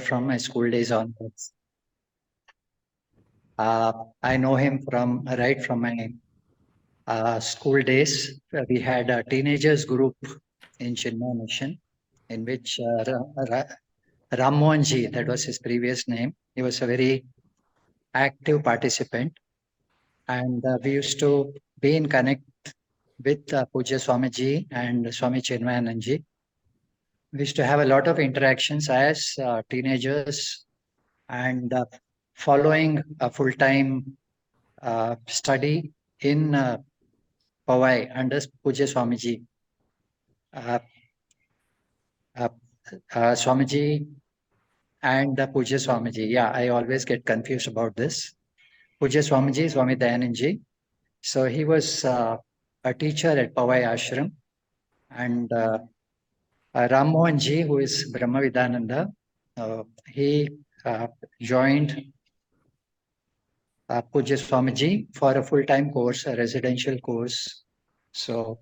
from my school days onwards. I know him from right from my school days. We had a teenagers group in Chinmay Mission, in which Ram Mohan Ji, that was his previous name, he was a very active participant, and we used to be in connect with Puja Swamiji and Swami Chinmayanand Ji. We used to have a lot of interactions as teenagers, and following a full-time study in Powai under Puja Swamiji. Uh, uh, Swamiji and Puja Swamiji. Yeah, I always get confused about this. Puja Swamiji, Swami Dayanandji. So he was a teacher at Powai Ashram, and Ram Mohan Ji, who is Brahmavidananda, he joined Puja Swamiji for a full-time course, a residential course. So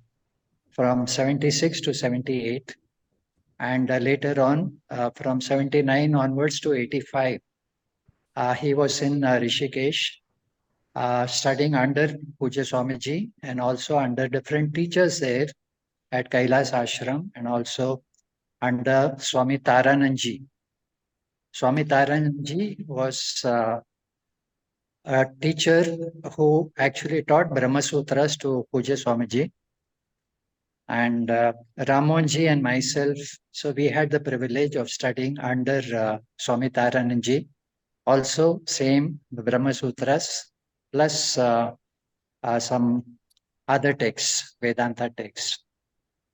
from 76 to 78, and later on from 79 onwards to 85, he was in Rishikesh studying under Puja Swamiji and also under different teachers there at Kailas Ashram and also under Swami Tarananji. Swami Tarananji was a teacher who actually taught Brahma Sutras to Puja Swamiji. And Ramonji and myself, so we had the privilege of studying under Swami Tarananji. Also, same Brahma Sutras plus some other texts, Vedanta texts.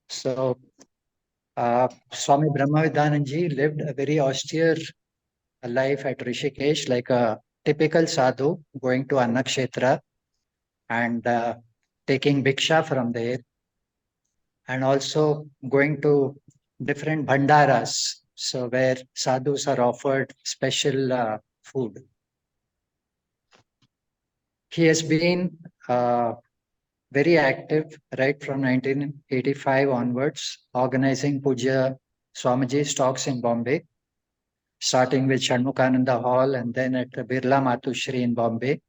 So, Swami Brahmavidananji lived a very austere life at Rishikesh, like a typical sadhu going to Annakshetra and taking bhiksha from there, and also going to different bhandaras, so where sadhus are offered special food. He has been very active right from 1985 onwards, organizing Puja Swamiji's talks in Bombay, starting with Shanmukananda Hall and then at the Birla Matushri in Bombay.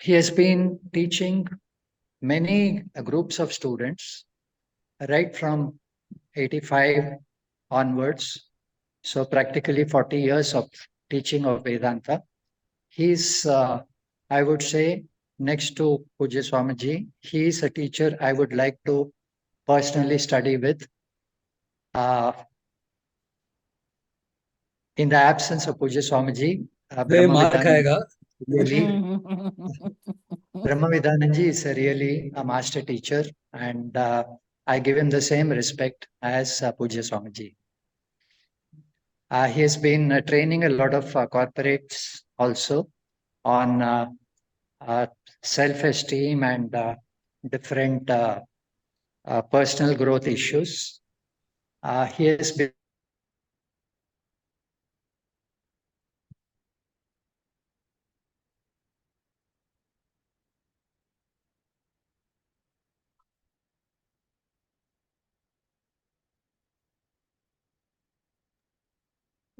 He has been teaching many groups of students right from 85 onwards. So practically 40 years of teaching of Vedanta. He's, I would say, next to Puja Swamiji, he is a teacher I would like to personally study with. In the absence of Puja Swamiji, Brahmavidananji is really a master teacher, and I give him the same respect as Puja Swamiji. He has been training a lot of corporates also on self-esteem and different personal growth issues. He has been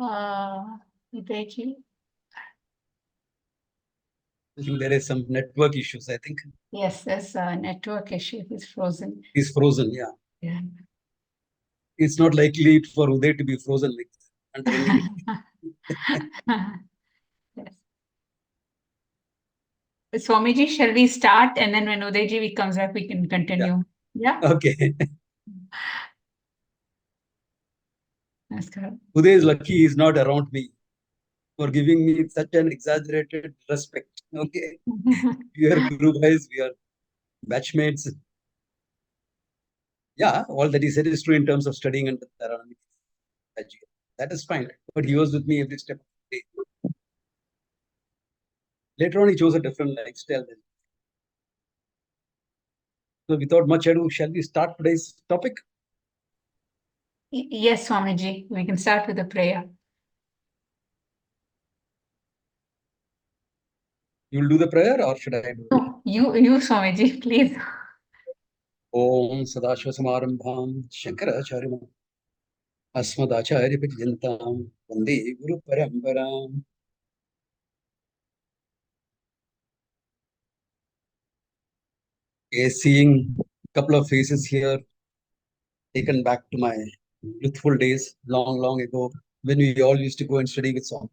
Uday, I think there is some network issues, I think. Yes, there's a network issue. He's frozen. He's frozen, yeah. Yeah. It's not likely for Uday to be frozen like under any. Yes. Swamiji, shall we start? And then when Udayji comes back, we can continue. Yeah? Okay. That's correct. Uday is lucky he's not around me for giving me such an exaggerated respect. Okay. We are guru guys, we are batchmates. Yeah, all that he said is true in terms of studying under Taranami. That is fine. But he was with me every step of the way. Later on, he chose a different lifestyle. So without much ado, shall we start today's topic? Yes, Swamiji, we can start with a prayer. You'll do the prayer or should I do it? No, you Swamiji, please. Om Sadashvasamarambham Shankaracharya Asmadacharya Pidyantam Vande Guru Paramparam. Seeing a couple of faces here, taken back to my youthful days, long ago, when we all used to go and study with Swami.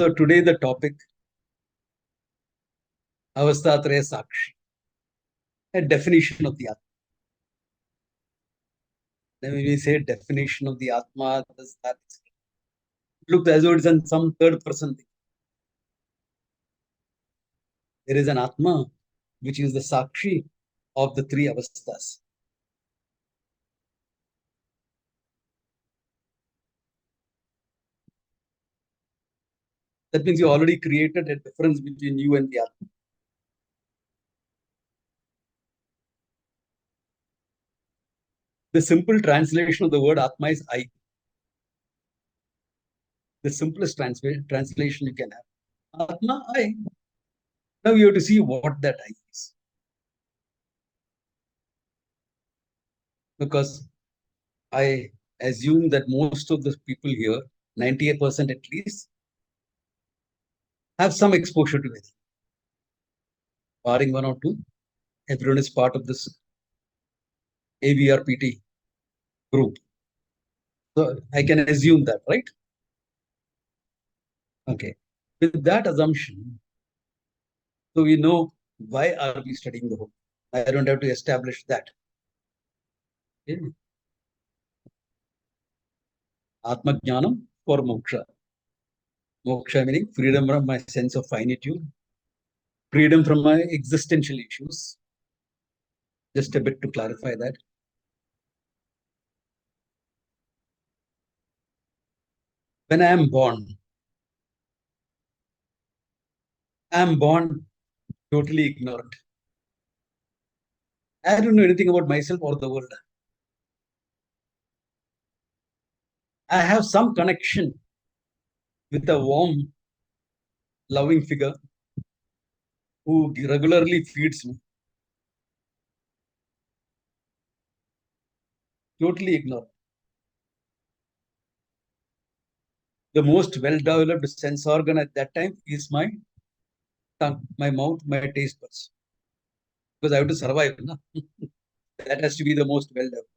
So today the topic, Avasthatraya saakshi, a definition of the Atma. Then when we say definition of the Atma, that looks as though it's in some third person thing. There is an Atma, which is the saakshi of the three avasthas. That means you already created a difference between you and the Atma. The simple translation of the word Atma is I. The simplest translation you can have. Atma, I. Now you have to see what that I is. Because I assume that most of the people here, 98% at least, have some exposure to it. Barring one or two, everyone is part of this AVRPT group. So I can assume that, right? Okay. With that assumption, so we know why are we studying the whole. I don't have to establish that. Okay. Atma Jnanam for moksha. Moksha meaning freedom from my sense of finitude, freedom from my existential issues. Just a bit to clarify that. When I am born totally ignorant. I don't know anything about myself or the world. I have some connection with a warm, loving figure who regularly feeds me. Totally ignorant. The most well-developed sense organ at that time is my tongue, my mouth, my taste buds. Because I have to survive. No? That has to be the most well-developed.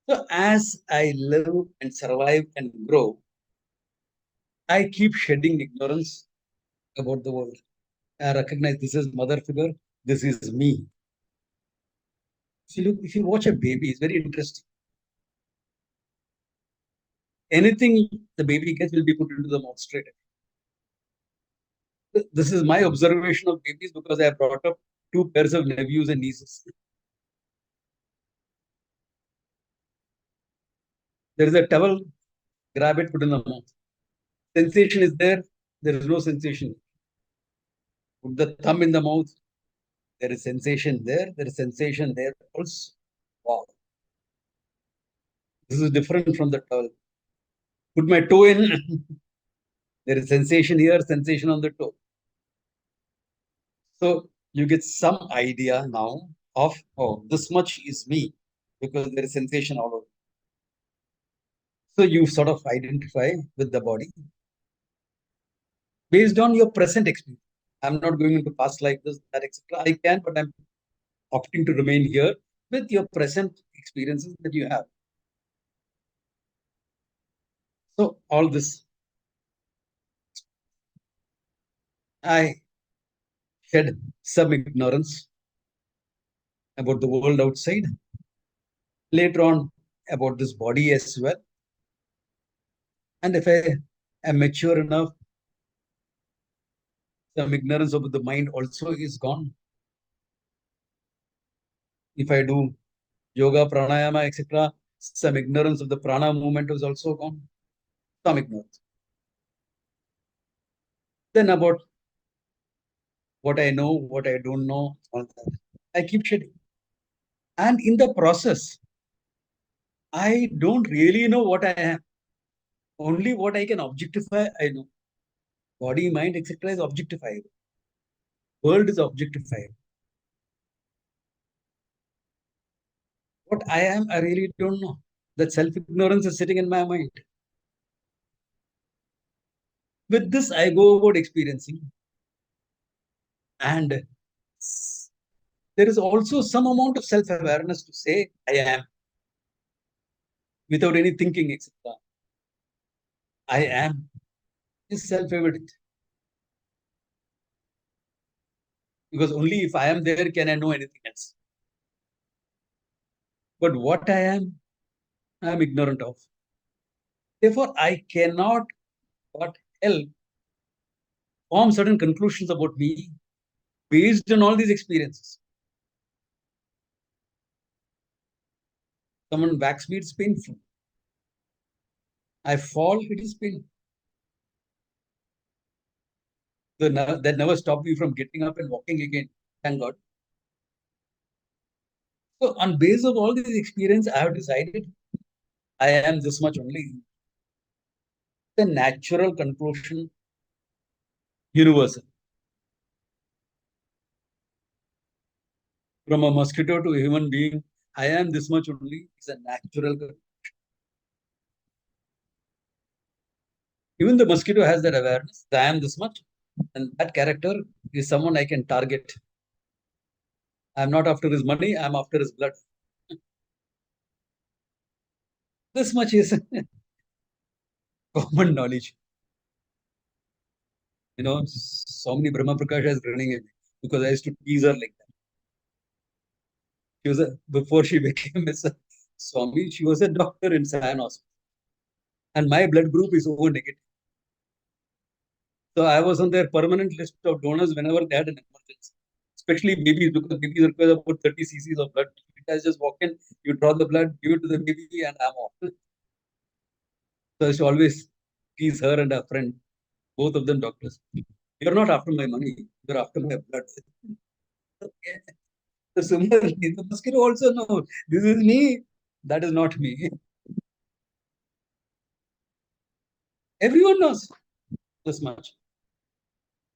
So as I live and survive and grow, I keep shedding ignorance about the world. I recognize this is mother figure, this is me. If you watch a baby, it's very interesting. Anything the baby gets will be put into the mouth straight away. This is my observation of babies because I have brought up 2 pairs of nephews and nieces. There is a towel, grab it, put in the mouth. Sensation is there is no sensation. Put the thumb in the mouth, there is sensation there is sensation there also. Wow. This is different from the towel. Put my toe in, there is sensation here, sensation on the toe. So you get some idea now of, oh, this much is me because there is sensation all over. So you sort of identify with the body based on your present experience. I'm not going into past like this, that, etc. I can, but I'm opting to remain here with your present experiences that you have. So all this, I shed some ignorance about the world outside. Later on, about this body as well. And if I am mature enough, some ignorance about the mind also is gone. If I do yoga, pranayama, etc., some ignorance of the prana movement is also gone. Some ignorance. Then about what I know, what I don't know, all that. I keep shedding. And in the process, I don't really know what I am. Only what I can objectify, I know. Body, mind, etc. is objectified. World is objectified. What I am, I really don't know. That self-ignorance is sitting in my mind. With this, I go about experiencing. And there is also some amount of self-awareness to say, I am, without any thinking, etc. I am is self-evident. Because only if I am there can I know anything else. But what I am ignorant of. Therefore, I cannot but help form certain conclusions about me based on all these experiences. Someone whacks me, it's painful. I fall, it is painful. That never stopped me from getting up and walking again. Thank God. So, on base of all these experiences, I have decided I am this much only. The natural conclusion, universal. From a mosquito to a human being, I am this much only is a natural conclusion. Even the mosquito has that awareness, I am this much, and that character is someone I can target. I'm not after his money, I'm after his blood. This much is common knowledge. You know, Swamiji Brahma Prakash is running it because I used to tease her like that. She was before she became a Swami, she was a doctor in Sion Hospital. And my blood group is O negative. So I was on their permanent list of donors whenever they had an emergency. Especially babies, because babies require about 30 cc's of blood. You guys just walk in, you draw the blood, give it to the baby, and I'm off. So I used to always tease her and her friend, both of them doctors. You're not after my money, you're after my blood. Okay. So similarly, the mosquito also knows this is me, that is not me. Everyone knows this much.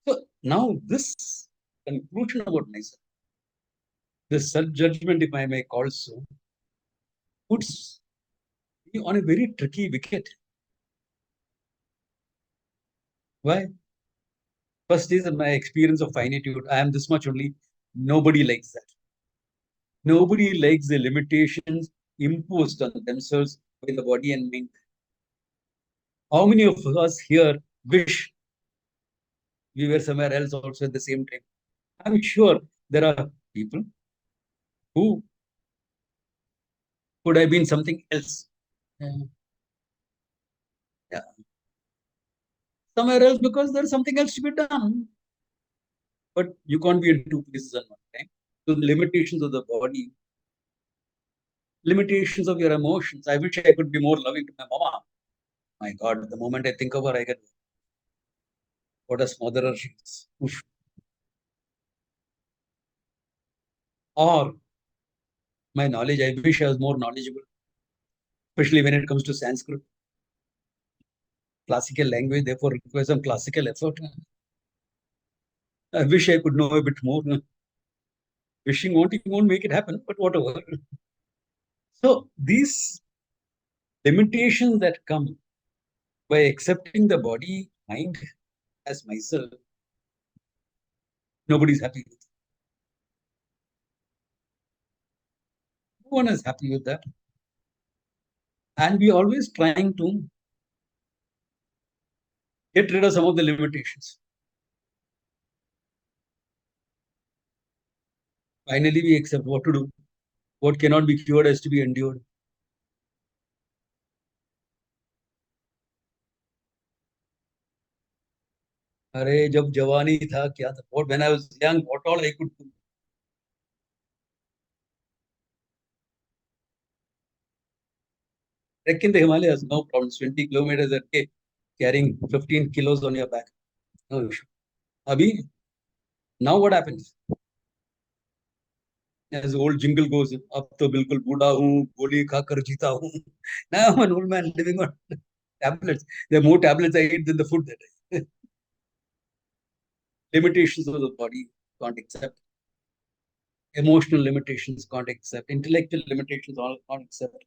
So now this conclusion about myself, this self-judgment, if I may call so, puts me on a very tricky wicket. Why? First is my experience of finitude. I am this much only. Nobody likes that. Nobody likes the limitations imposed on themselves by the body and mind. How many of us here wish we were somewhere else also at the same time? I'm sure there are people who could have been something else. Yeah. Somewhere else because there's something else to be done. But you can't be in two places at one time. So the limitations of the body, limitations of your emotions. I wish I could be more loving to my mama. My God, the moment I think of her, I get what a smotherer she is. Oof. Or my knowledge, I wish I was more knowledgeable, especially when it comes to Sanskrit. Classical language, therefore, requires some classical effort. I wish I could know a bit more. Wishing won't make it happen, but whatever. So these limitations that come by accepting the body, mind as myself, nobody's happy with. No one is happy with that. And we always trying to get rid of some of the limitations. Finally, we accept what to do. What cannot be cured has to be endured. Arey, jab jawani tha, kya tha? What, when I was young, what all I could do? Trek in the Himalayas, no problems. 20 kilometers a day, carrying 15 kilos on your back. No issue. Abhi, now what happens? As the old jingle goes, ab to bilkul buda hu, goli khakar jeeta hu. Now I'm an old man living on tablets. There are more tablets I eat than the food that I eat. Limitations of the body. can't accept. Emotional limitations can't accept. Intellectual limitations all can't accept.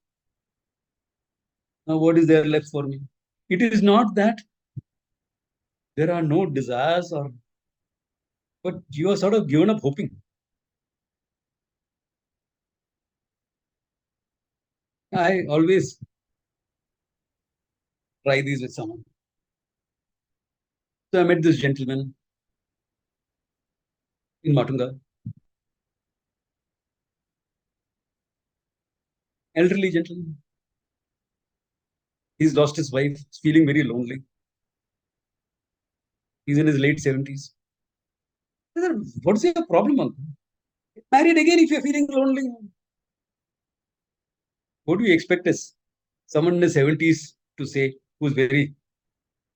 Now, what is there left for me? It is not that there are no desires, but you are sort of given up hoping. I always try these with someone. So I met this gentleman in Matunga, elderly gentleman. He's lost his wife, he's feeling very lonely. He's in his late 70s. I said, what's your problem, uncle? Get married again if you're feeling lonely. What do you expect us, someone in his 70s, to say, who's very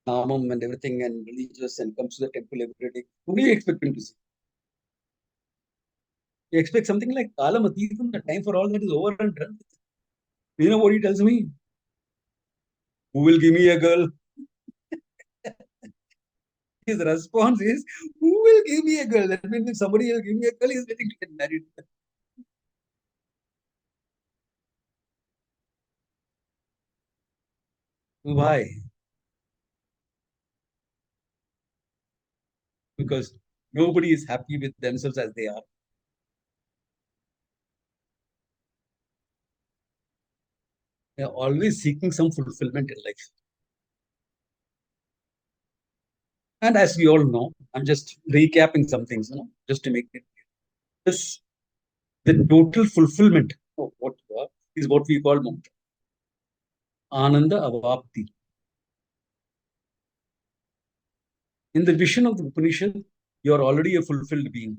namam and everything and religious and comes to the temple every day? What do you expect him to say? You expect something like Kalam Atitam, the time for all that is over and done. You know what he tells me? Who will give me a girl? His response is, who will give me a girl? That means if somebody will give me a girl, he's waiting to get married. Why? Because nobody is happy with themselves as they are. They are always seeking some fulfillment in life. And as we all know, I'm just recapping some things, just to make it clear. The total fulfillment of what you are is what we call mukta. Ananda Avapti. In the vision of the Upanishad, you are already a fulfilled being.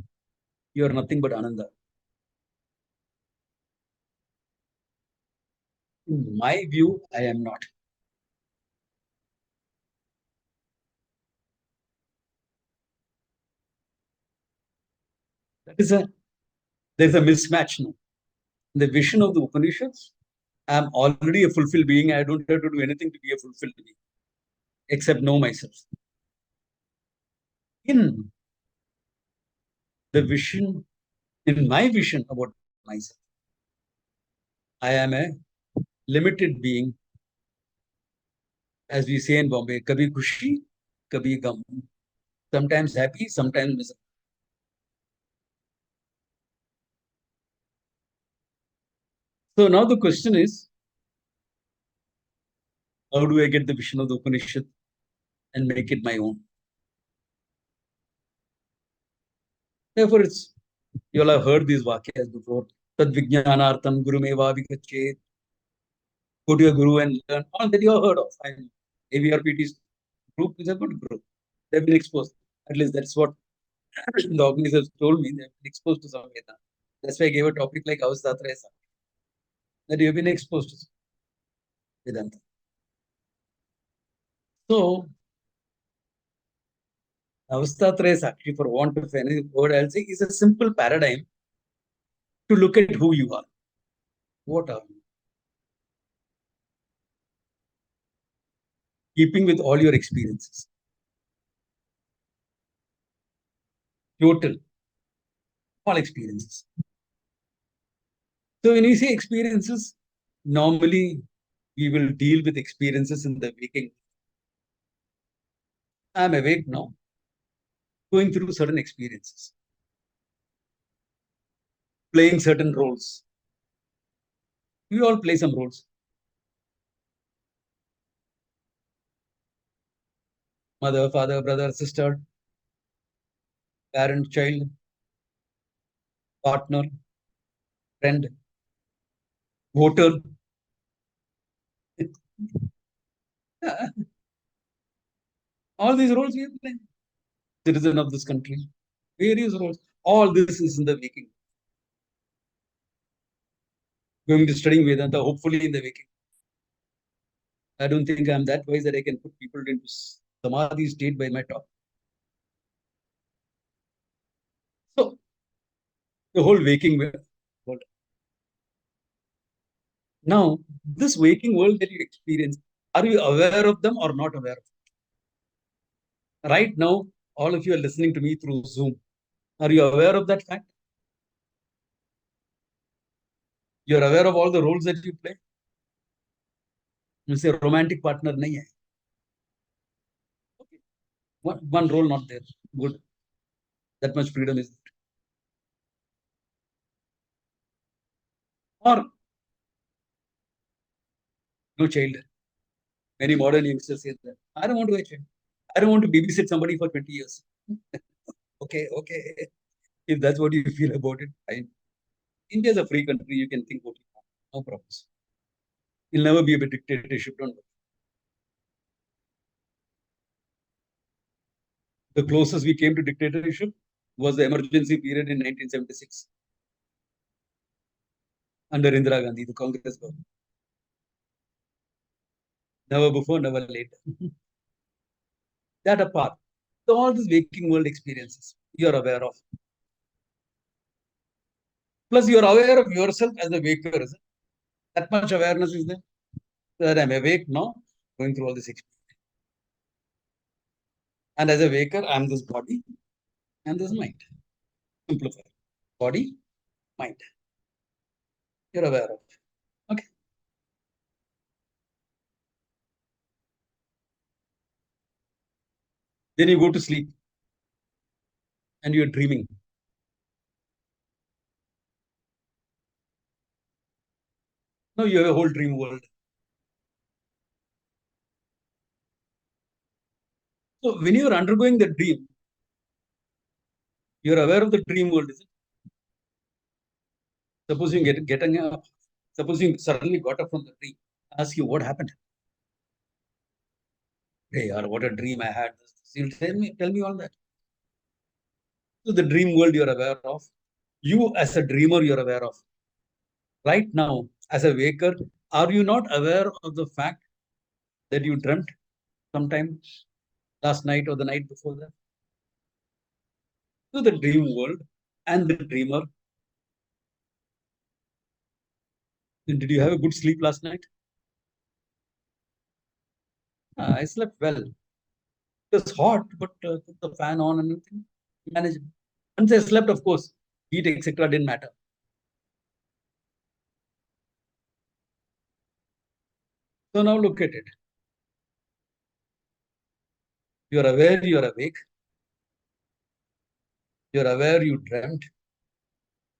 You are nothing but Ananda. In my view, I am not. There's a mismatch now. In the vision of the Upanishads, I am already a fulfilled being. I don't have to do anything to be a fulfilled being, except know myself. In the vision, in my vision about myself, I am a limited being. As we say in Bombay, kabhi khushi, kabhi gum. Sometimes happy, sometimes miserable. So now the question is, how do I get the vision of the Upanishad and make it my own? Therefore, you all have heard these vakyas before. Tad vijnanartam gurumeva vikachet. Go to your guru and learn. All that you have heard of. I know. AVRPT's group is a good group. They've been exposed. At least that's what the organizers told me. They've been exposed to some Vedanta. That's why I gave a topic like Avasthatraya, that you've been exposed to Vedanta. So, Avasthatraya saakshi, for want of any word, I'll say, is a simple paradigm to look at who you are. What are you? Keeping with all your experiences. Total. All experiences. So when you say experiences, normally we will deal with experiences in the waking. I'm awake now, going through certain experiences, playing certain roles. We all play some roles. Mother, father, brother, sister, parent, child, partner, friend, voter. All these roles we play. Citizen of this country, various roles. All this is in the waking. Going to studying Vedanta, hopefully in the waking. I don't think I'm that wise that I can put people into samadhi state by my talk. So, the whole waking world. Now, this waking world that you experience, are you aware of them or not aware of them? Right now, all of you are listening to me through Zoom. Are you aware of that fact? You are aware of all the roles that you play? You say romantic partner nahi hai. Okay. One role not there. Good. That much freedom is there. Or no child. Many modern youngsters say that. I don't want to have a child. I don't want to babysit somebody for 20 years. Okay. If that's what you feel about it, fine. India is a free country. You can think what you want. No problems. It'll never be a dictatorship. Don't worry. The closest we came to dictatorship was the emergency period in 1976 under Indira Gandhi, the Congress government. Never before, never later. That apart, all these waking world experiences you are aware of. Plus, you are aware of yourself as a waker. Is it? That much awareness is there. That I'm awake now, going through all this experience. And as a waker, I'm this body and this mind. Simplify. Body, mind. You're aware of. Okay. Then you go to sleep and you're dreaming. Now you have a whole dream world. So when you're undergoing the dream, you're aware of the dream world, is it? Suppose you getting up, suppose you suddenly got up from the dream, ask you what happened. Hey, or what a dream I had. You'll tell me all that. So the dream world you're aware of, you as a dreamer you're aware of. Right now, as a waker, are you not aware of the fact that you dreamt sometime last night or the night before that? So the dream world and the dreamer. Did you have a good sleep last night? I slept well. It was hot, but put the fan on and everything. Manage it. Once I slept, of course, heat, etc. didn't matter. So now look at it. You're aware you're awake. You're aware you dreamt.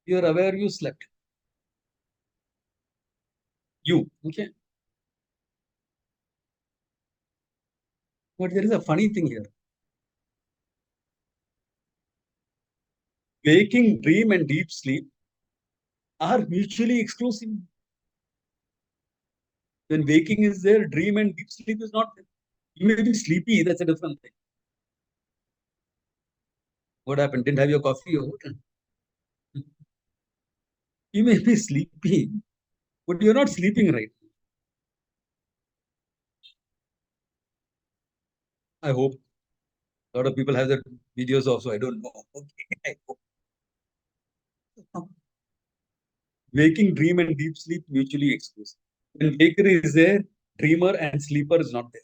You're aware you slept. You, okay? But there is a funny thing here. Waking, dream, and deep sleep are mutually exclusive. When waking is there, dream and deep sleep is not there. You may be sleepy, that's a different thing. What happened? Didn't have your coffee or what? You may be sleepy, but you're not sleeping right. I hope. A lot of people have their videos also. I don't know. Okay. Waking, dream, and deep sleep mutually exclusive. When waker is there, dreamer and sleeper is not there.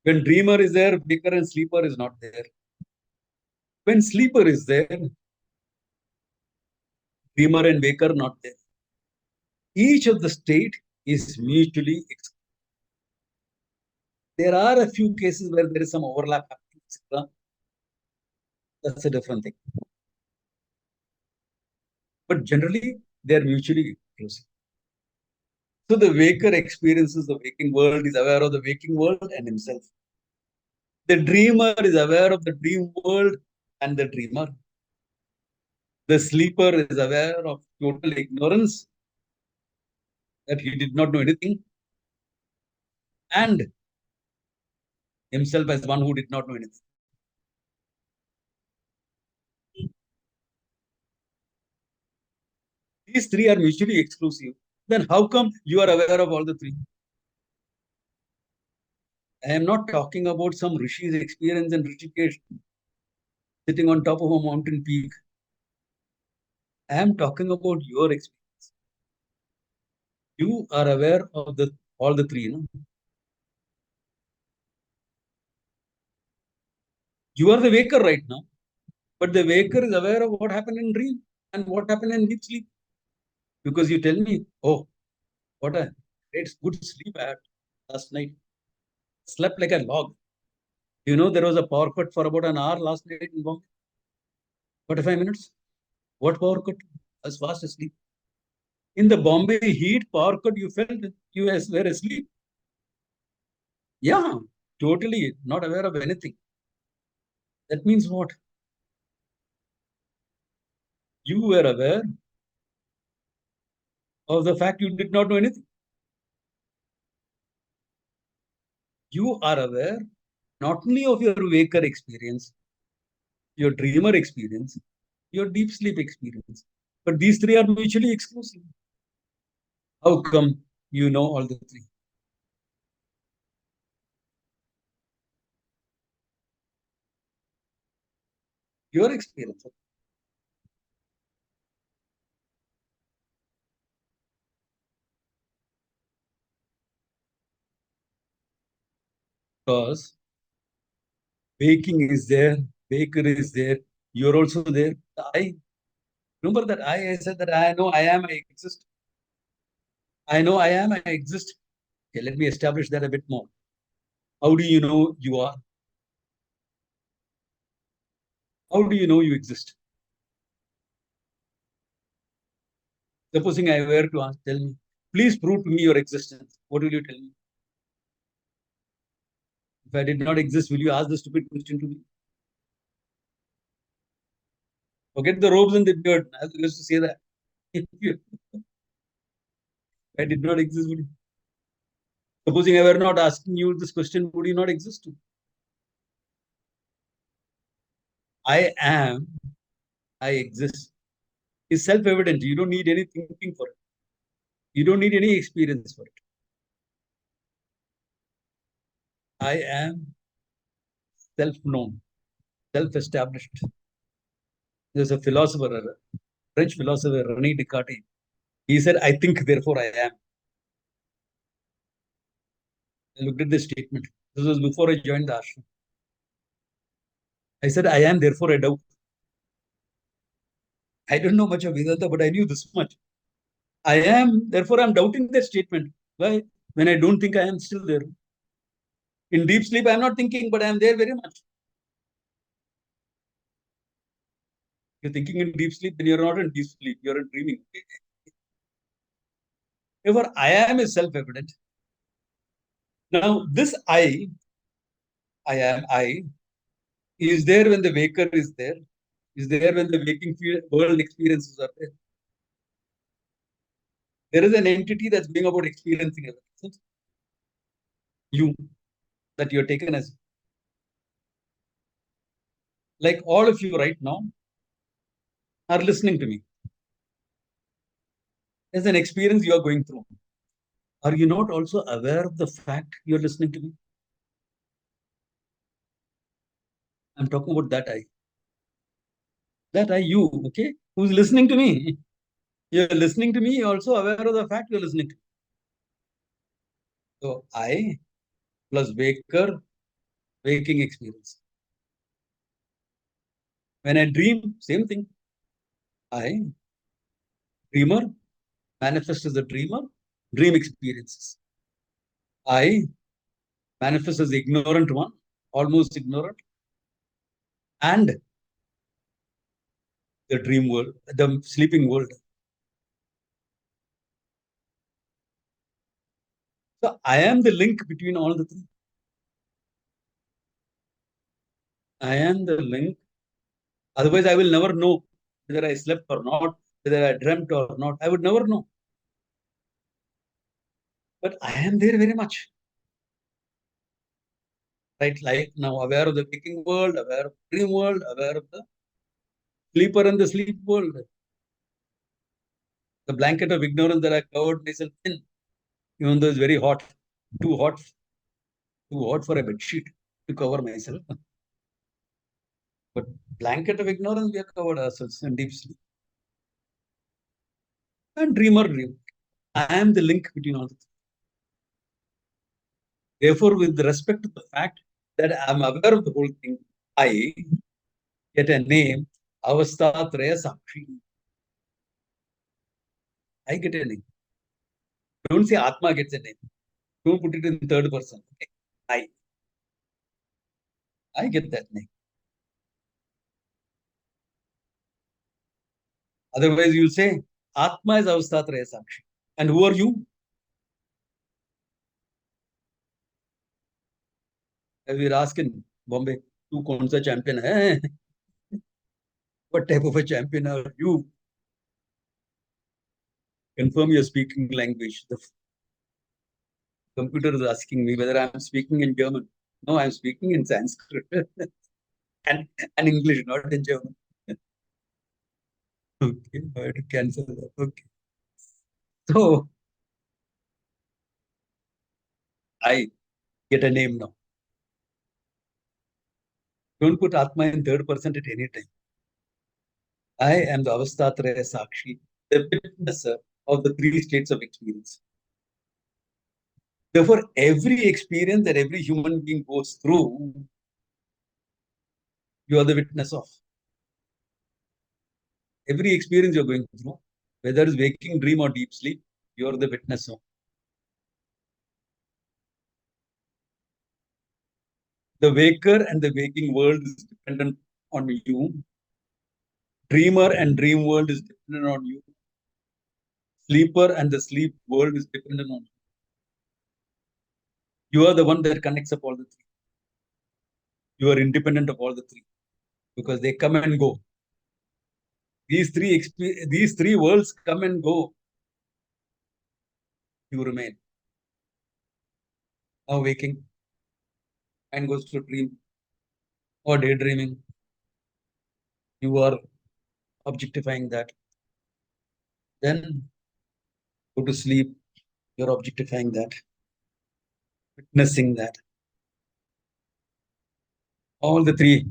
When dreamer is there, waker and sleeper is not there. When sleeper is there, dreamer and waker not there. Each of the state is mutually exclusive. There are a few cases where there is some overlap happening, etc. That's a different thing. But generally, they are mutually exclusive. So the waker experiences the waking world, is aware of the waking world and himself. The dreamer is aware of the dream world and the dreamer. The sleeper is aware of total ignorance, that he did not know anything, and himself as one who did not know anything. These three are mutually exclusive. Then how come you are aware of all the three? I am not talking about some Rishi's experience in Rishikesh sitting on top of a mountain peak. I am talking about your experience. You are aware of all the three. No? You are the waker right now. But the waker is aware of what happened in dream and what happened in deep sleep. Because you tell me, oh, what a great good sleep I had last night. Slept like a log. You know, there was a power cut for about an hour last night in Bombay. 45 minutes. What power cut? I was fast asleep. In the Bombay heat, power cut, you felt you were asleep. Yeah, totally not aware of anything. That means what? You were aware of the fact you did not know anything. You are aware not only of your waker experience, your dreamer experience, your deep sleep experience, but these three are mutually exclusive. How come you know all the three? Your experience. Because waking is there, waker is there, you're also there. I remember that I said that I know I am, I exist. I know I am, I exist. Okay, let me establish that a bit more. How do you know you are? How do you know you exist? Supposing I were to ask, tell me, please prove to me your existence. What will you tell me? If I did not exist, will you ask the stupid question to me? Forget the robes and the beard. I used to say that. If I did not exist, would you? Supposing I were not asking you this question, would you not exist? I am, I exist. It's self-evident. You don't need any thinking for it. You don't need any experience for it. I am self-known, self-established. There's a philosopher, a French philosopher, René Descartes. He said, I think, therefore I am. I looked at this statement. This was before I joined the Arsha. I said, I am, therefore I doubt. I don't know much of Vedanta, but I knew this much. I am, therefore I'm doubting that statement. Why? When I don't think I am still there. In deep sleep, I'm not thinking, but I'm there very much. You're thinking in deep sleep, then you're not in deep sleep, you're in dreaming. Therefore, I am is self-evident. Now, this I am, is there when the waker is there, is there when the waking world experiences are there. There is an entity that's being about experiencing everything. You, that you're taken as. Like all of you right now are listening to me. There's an experience you are going through. Are you not also aware of the fact you're listening to me? I'm talking about that I. That I, you, okay? Who's listening to me? You're listening to me, you're also aware of the fact you're listening to me. So I plus waker, waking experience. When I dream, same thing. I, dreamer, manifest as a dreamer, dream experiences. I manifest as the ignorant one, almost ignorant, and the dream world, the sleeping world. So I am the link between all the three. I am the link. Otherwise, I will never know whether I slept or not, whether I dreamt or not. I would never know. But I am there very much. Right? Like now, aware of the waking world, aware of the dream world, aware of the sleeper and the sleep world. The blanket of ignorance that I covered myself in, even though it's very hot, too hot, too hot for a bedsheet to cover myself. But blanket of ignorance, we have covered ourselves in deep sleep. And dreamer dream. I am the link between all the three. Therefore, with respect to the fact that I'm aware of the whole thing, I get a name, Avasthatraya saakshi. I get a name. Don't say Atma gets a name. Don't put it in third person. Okay. I get that name. Otherwise, you'll say Atma is Avasthatraya saakshi. And who are you? As we ask in Bombay, tu kaun sa champion hai? What type of a champion are you? Confirm your speaking language. The computer is asking me whether I'm speaking in German. No, I'm speaking in Sanskrit and English, not in German. Okay, I had to cancel that. Okay. So I get a name now. Don't put Atma in third person at any time. I am the Avasthatraya saakshi, the witnesser of the three states of experience. Therefore, every experience that every human being goes through, you are the witness of. Every experience you're going through, whether it's waking, dream, or deep sleep, you are the witness of. The waker and the waking world is dependent on you. Dreamer and dream world is dependent on you. Sleeper and the sleep world is dependent on you. You are the one that connects up all the three. You are independent of all the three because they come and go. These three worlds come and go. You remain. Now waking and goes to dream or daydreaming. You are objectifying that. Then go to sleep. You're objectifying that, witnessing that. All the three,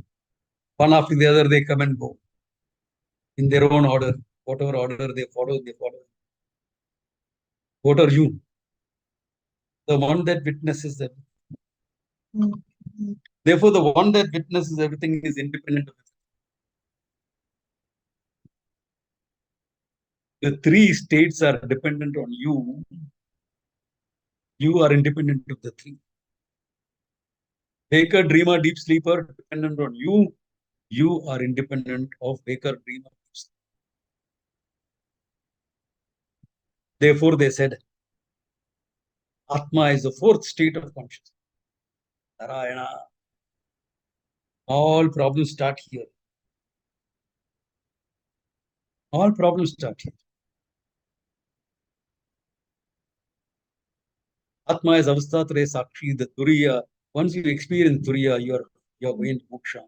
one after the other, they come and go in their own order. Whatever order they follow, they follow. What are you? The one that witnesses them. Therefore, the one that witnesses everything is independent of it. The three states are dependent on you. You are independent of the three. Waker, dreamer, deep sleeper, dependent on you. You are independent of waker, dreamer, deep sleeper. Therefore, they said, Atma is the fourth state of consciousness. Narayana. All problems start here. All problems start here. Atma is Avasthatraya saakshi, the Turiya. Once you experience Turiya, you're going to moksha.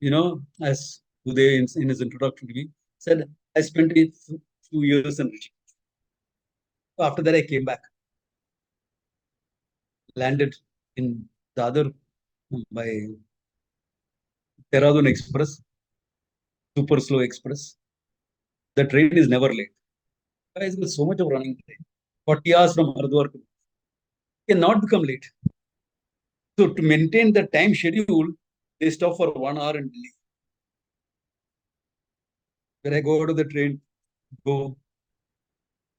You know, as Uday in his introduction to me said, I spent a few years in Rishikesh. After that, I came back. Landed in Dadar by Dehradun Express, super slow express. The train is never late. Guys, there's so much of running train. 40 hours from Haridwar cannot become late. So to maintain the time schedule, they stop for 1 hour and leave. When I go to the train, go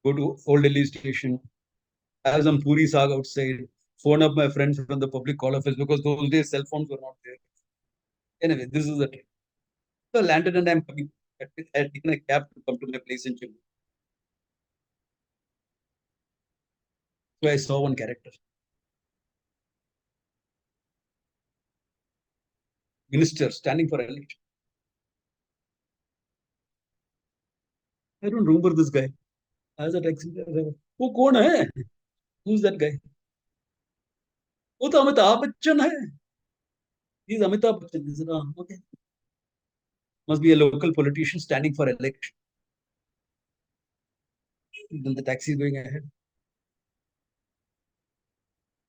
to Old Delhi station, have some puri saag outside, phone up my friends from the public call office because those days cell phones were not there. Anyway, this is the train. So I landed and I'm coming. I had taken a cab to come to my place in Chennai. So I saw one character. Minister standing for election. I don't remember this guy. I was a taxi driver. वो कौन है? Who's that guy? वो तो अमिताभ बच्चन है. He's Amitabh Bachchan. He said, oh, okay. Must be a local politician standing for election. Then the taxi is going ahead.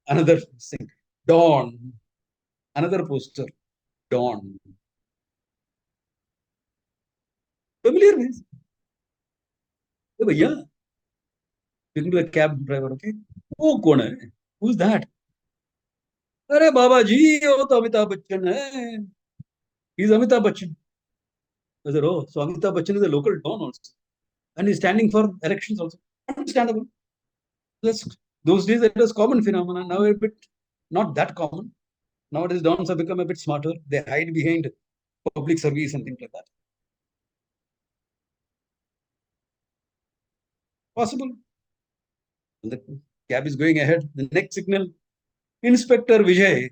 Another thing. Dawn. Another poster. Dawn. Familiar names. Hey, भैया. Speaking to a cab driver, okay? वो कौन है? Who's that? अरे बाबा जी वो तो अमिताभ बच्चन है. He's Amitabh Bachchan. I said, oh, so Amitabh Bachchan is a local don also. And he's standing for elections also. Understandable. Those days it was common phenomenon. Now a bit not that common. Nowadays dons have become a bit smarter. They hide behind public service and things like that. Possible. The cab is going ahead. The next signal, Inspector Vijay.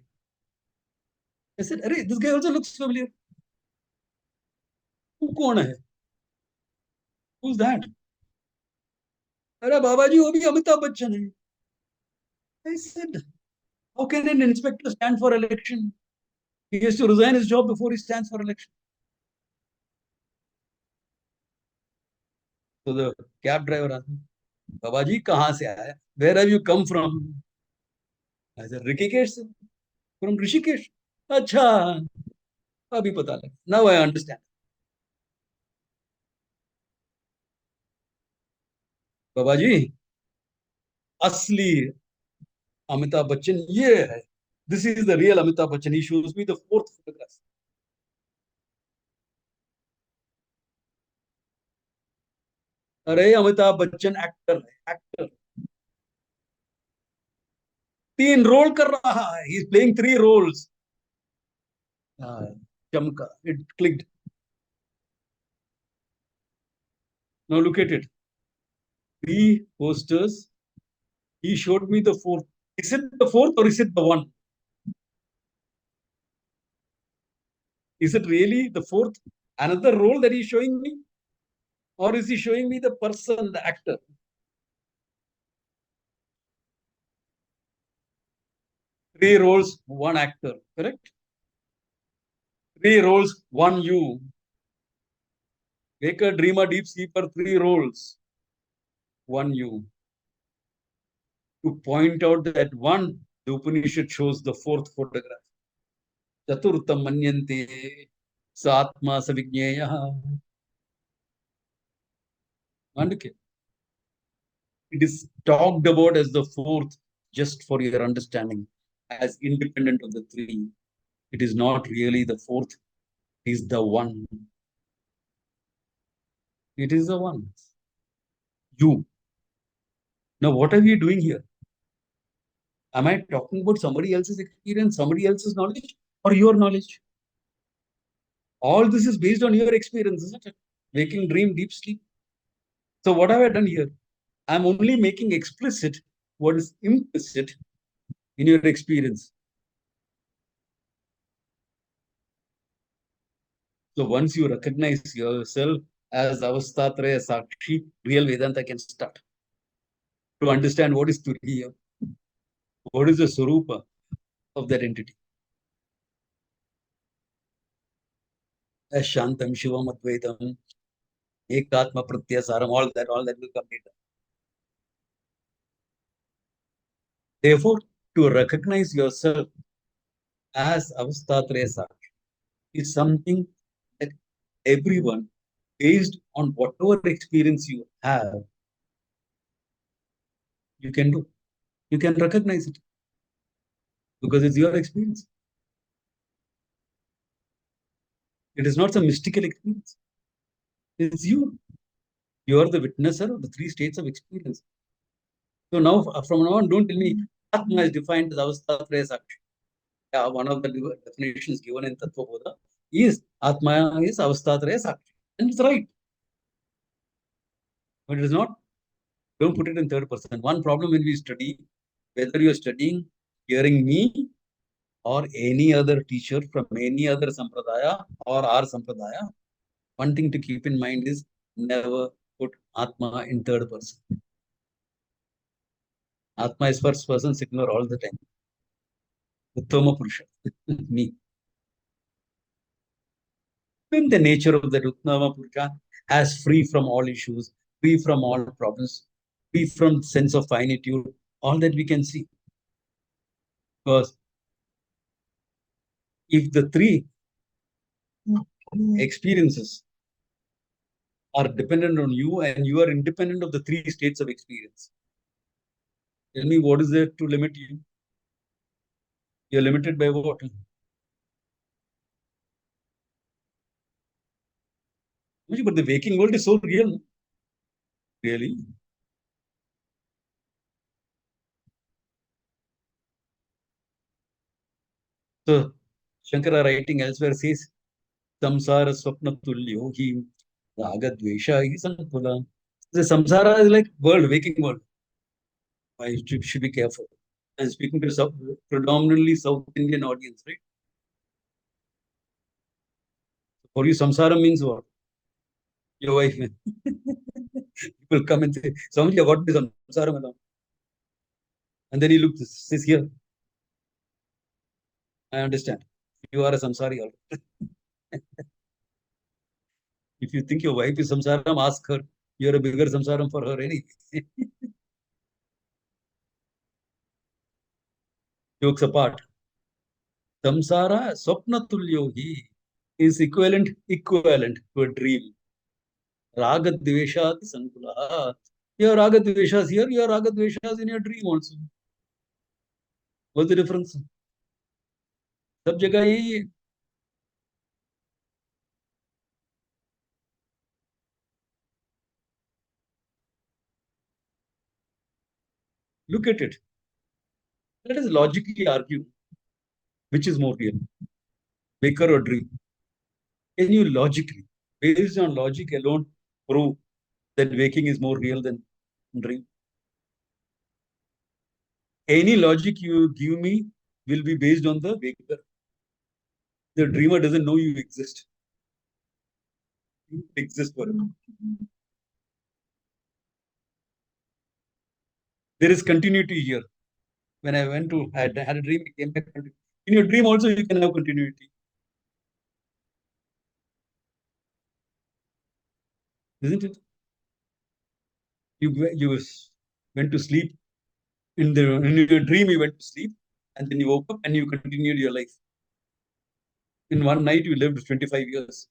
I said, Arey, this guy also looks familiar. Who कौन है? Who's that? अरे बाबा जी वो भी अमिताभ बच्चन है. I said, how can an inspector stand for election? He has to resign his job before he stands for election. So the cab driver asked me, बाबा जी कहाँ से आया? Where have you come from? I said, Rishikesh. From Rishikesh. अच्छा, अभी पता लगा. Now I understand. बाबा जी असली अमिताभ बच्चन ये है. This is the real Amitabh Bachchan. He shows me the fourth photograph. अरे अमिताभ बच्चन एक्टर है, एक्टर. 3 रोल कर रहा है. He is playing 3 roles. चमका. It clicked. Now look at it. 3 posters. He showed me the fourth. Is it the fourth or is it the one? Is it really the fourth? Another role that he's showing me? Or is he showing me the person, the actor? Three roles, one actor, correct? 3 roles, one you. Waker, dreamer, deep sleeper, 3 roles, one you. To point out that one, the Upanishad shows the fourth photograph. Chaturtam manyante satma savigneya. It is talked about as the fourth, just for your understanding, as independent of the 3. It is not really the fourth, it is the one. It is the one. You. Now, what are we doing here? Am I talking about somebody else's experience, somebody else's knowledge, or your knowledge? All this is based on your experience, isn't it? Waking, dream, deep sleep. So what have I done here? I'm only making explicit what is implicit in your experience. So once you recognize yourself as Avasthatraya saakshi, real Vedanta can start. To understand what is Turiya, what is the Swarupa of that entity. As Shantam, Shivam, Advaitam, Ekatma, Pratyasaram, all that will come later. Therefore, to recognize yourself as Avasthatraya saakshi is something that everyone, based on whatever experience you have, you can do. You can recognize it because it's your experience. It is not some mystical experience. It's you. You are the witnesser of the 3 states of experience. So now, from now on, don't tell me Atma is defined as Avasthatraya saakshi. Yeah, one of the definitions given in Tattva Bodha is Atma is Avasthatraya saakshi. And it's right. But it is not. Don't put it in third person. One problem when we study, whether you're studying, hearing me, or any other teacher from any other sampradaya or our sampradaya, one thing to keep in mind is never put Atma in third person. Atma is first person singular all the time. Uttama Purusha, me. In the nature of the Uttama Purusha, as free from all issues, free from all problems, free from sense of finitude, all that we can see. Because if the 3 experiences are dependent on you and you are independent of the 3 states of experience, Tell me what is there to limit you? You're limited by what? But the waking world is so real. Really? So, Shankara writing elsewhere says, Samsara Swapna Tulyo Hi Raga Dvesha Hi Sankula. The Samsara is like world, waking world. I should be careful. I'm speaking to predominantly South Indian audience, right? For you, Samsara means what? Your wife. People come and say, Swamiji, what is Samsara, madam? And then he looks, says, here, I understand. You are a samsari already. If you think your wife is samsaram, ask her. You're a bigger samsaram for her anyway. Jokes apart. Samsara swapna tulyohi is equivalent to a dream. Raga dveshat sankula. Your raga dveshas here, your raga dveshas in your dream also. What's the difference? सब जगह यही है. Look at it. Let us logically argue which is more real, waker or dream. Can you logically, based on logic alone, prove that waking is more real than dream? Any logic you give me will be based on the waker. The dreamer doesn't know you exist. You exist for him. There is continuity here. When I went to had a dream, I came back. In your dream also you can have continuity. Isn't it? You went to sleep. In your dream you went to sleep, and then you woke up and you continued your life. In one night you lived 25 years.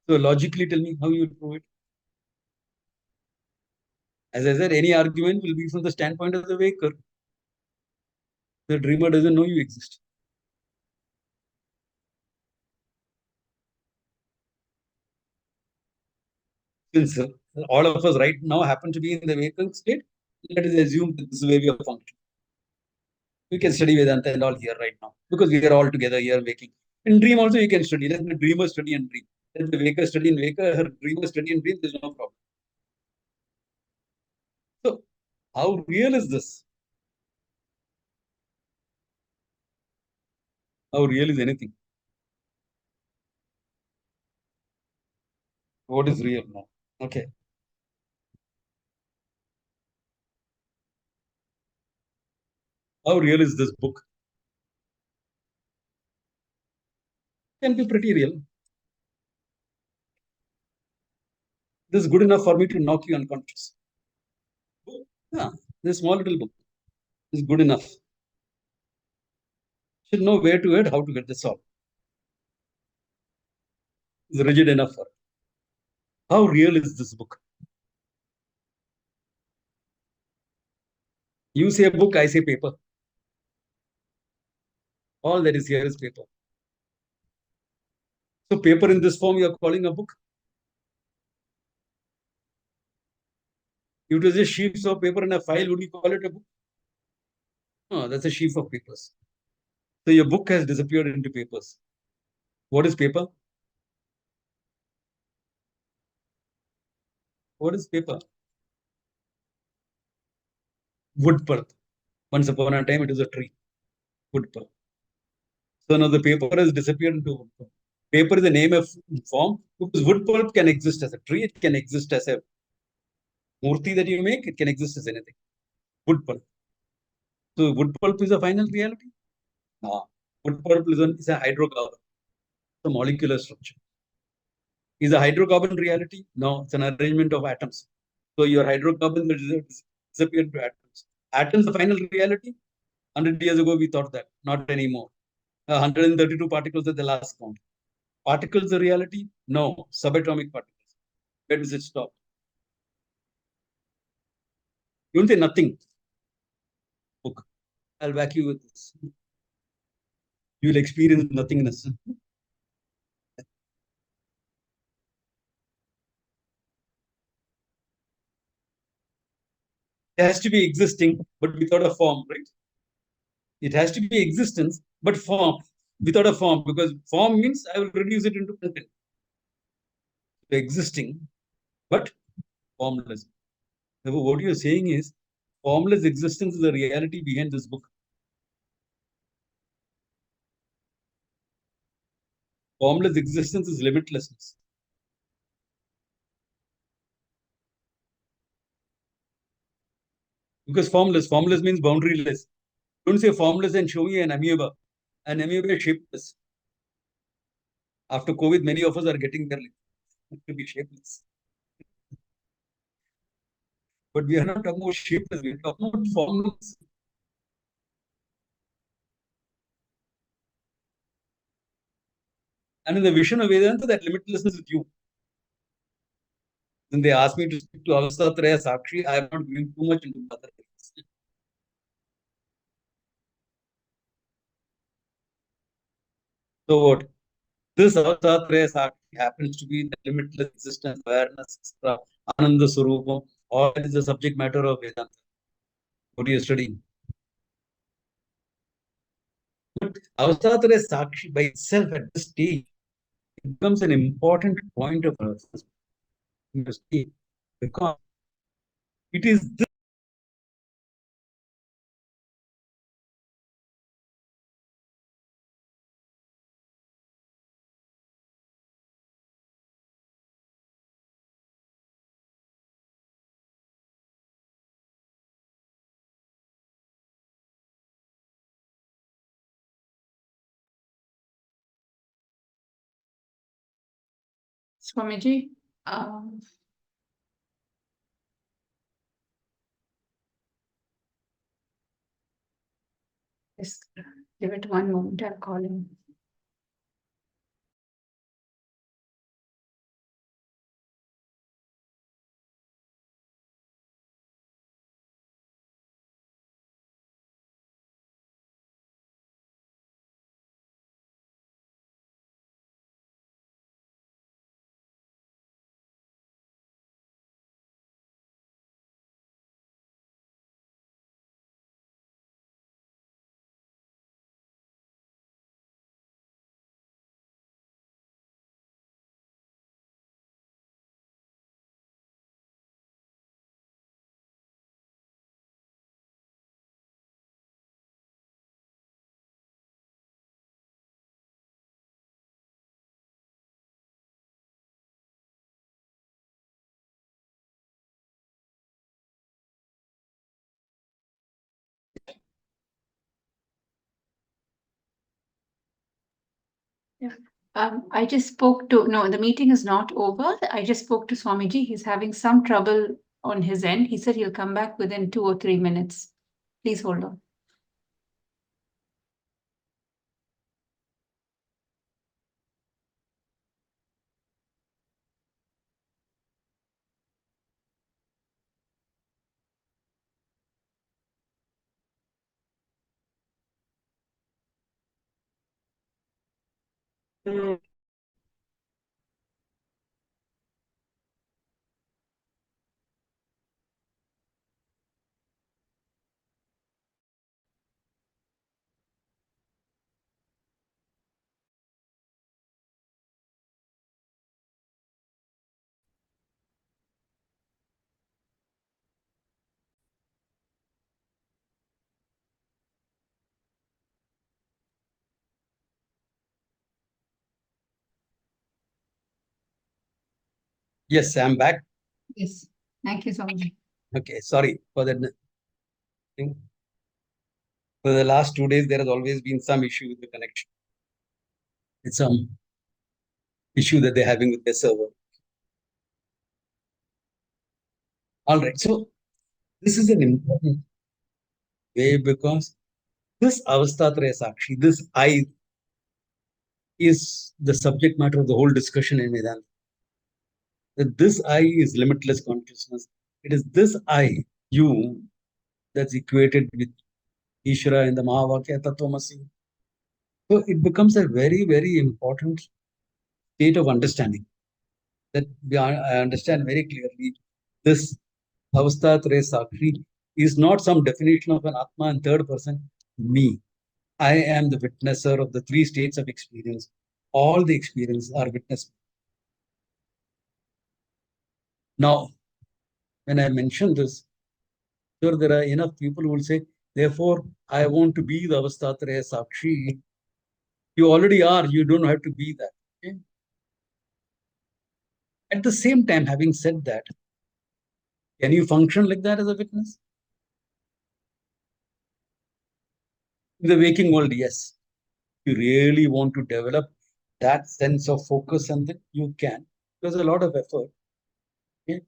So logically tell me how you will prove it. As I said, any argument will be from the standpoint of the waker. The dreamer doesn't know you exist. Since all of us right now happen to be in the waking state, let us assume that this is where we are functioning. We can study Vedanta and all here right now because we are all together here waking. In dream also you can study. Let the dreamer study and dream. Let the waker study and waker, her dreamer study and dream. There's no problem. So, how real is this? How real is anything? What is real now? Okay. How real is this book? Can be pretty real. This is good enough for me to knock you unconscious. Yeah, this small little book is good enough. Should know where to hit, how to get this all. It's rigid enough for it. How real is this book? You say book, I say paper. All that is here is paper. So paper in this form you are calling a book? If it was just sheets of paper in a file, would you call it a book? No, that's a sheaf of papers. So your book has disappeared into papers. What is paper? What is paper? Wood pulp. Once upon a time, it was a tree. Wood pulp. So now the paper has disappeared into wood pulp. Paper is a name of form because wood pulp can exist as a tree. It can exist as a murti that you make. It can exist as anything. Wood pulp. So wood pulp is a final reality? No. Wood pulp is a hydrocarbon. It's a molecular structure. Is a hydrocarbon reality? No, it's an arrangement of atoms. So your hydrocarbons will disappear into atoms. Atoms the final reality? 100 years ago, we thought that. Not anymore. 132 particles at the last count. Particles the reality? No. Subatomic particles. Where does it stop? You don't say nothing. Book. I'll whack you with this. You will experience nothingness. It has to be existing, but without a form, right? It has to be existence, but form, without a form, because form means I will reduce it into content. Existing, but formless. Therefore, what you're saying is formless existence is the reality behind this book. Formless existence is limitlessness. Because formless means boundaryless. Don't say formless and show me an amoeba. An amoeba is shapeless. After COVID, many of us are getting there to be shapeless. But we are not talking about shapeless, we are talking about formless. And in the vision of Vedanta, that limitlessness is you. Then they asked me to speak to Avasthatraya Saakshi. I am not going too much into other things. So what? This Avasthatraya Saakshi happens to be the limitless existence, awareness, Ananda Swarupam, or it is the subject matter of Vedanta. What are you studying? But Avasthatraya Saakshi by itself at this stage, it becomes an important point of reference because it is this. Swamiji, just give it one moment, I'll call him. Yeah. I just spoke to, no, the meeting is not over. I just spoke to Swamiji. He's having some trouble on his end. He said he'll come back within 2 or 3 minutes. Please hold on. Yes, I'm back. Yes. Thank you, Swamiji. Okay, sorry for that thing. For the last 2 days, there has always been some issue with the connection. It's some issue that they're having with their server. All right, so this is an important way because this Avasthatraya Sakshi, this I, is the subject matter of the whole discussion in Vedanta. That this I is limitless consciousness. It is this I you, that's equated with Ishvara in the Mahavakya Tattvamasi. So it becomes a very, very important state of understanding that I understand very clearly this Avasthatraya saakshi is not some definition of an Atma in third person, me. I am the witnesser of the three states of experience. All the experiences are witnessed. Now, when I mention this, sure, there are enough people who will say, therefore, I want to be the Avasthatraya saakshi. You already are, you don't have to be that. Okay? At the same time, having said that, can you function like that as a witness? In the waking world, yes. You really want to develop that sense of focus and then you can. There's a lot of effort. Okay?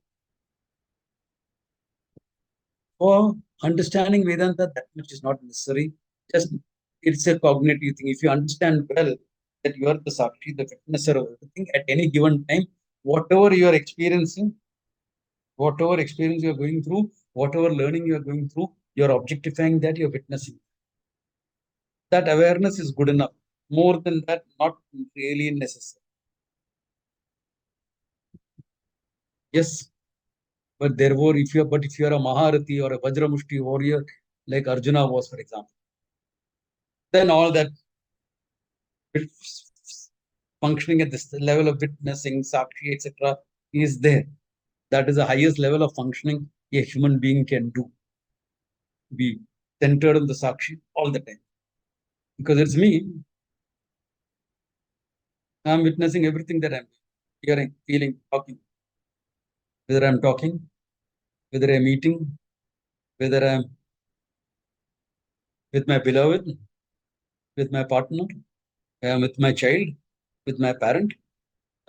For understanding Vedanta, that much is not necessary. Just it's a cognitive thing. If you understand well that you are the Sakshi, the witnesser of everything at any given time, whatever you are experiencing, whatever experience you are going through, whatever learning you are going through, you are objectifying that, you are witnessing. That awareness is good enough. More than that, not really necessary. Yes, but therefore, if you are a Maharati or a Vajramushti warrior, like Arjuna was, for example, then all that functioning at this level of witnessing, sakshi, etc., is there. That is the highest level of functioning a human being can do. Be centered on the sakshi all the time. Because it's me. I'm witnessing everything that I'm hearing, feeling, talking. Whether I'm talking, whether I'm eating, whether I'm with my beloved, with my partner, with my child, with my parent,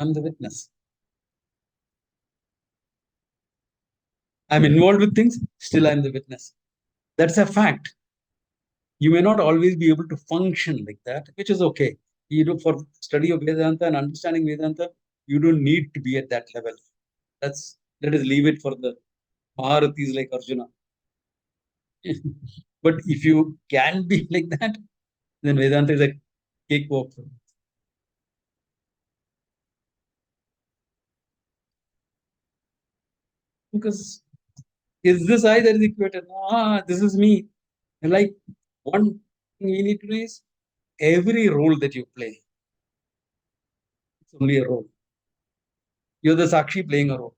I'm the witness. I'm involved with things, still I'm the witness. That's a fact. You may not always be able to function like that, which is okay. You know, for study of Vedanta and understanding Vedanta, you don't need to be at that level. Let us leave it for the Maharathis like Arjuna. But if you can be like that, then Vedanta is a cakewalk for you. Because is this I that is equated? This is me. And like one thing we need to do is every role that you play, it's only a role. You're the Sakshi playing a role.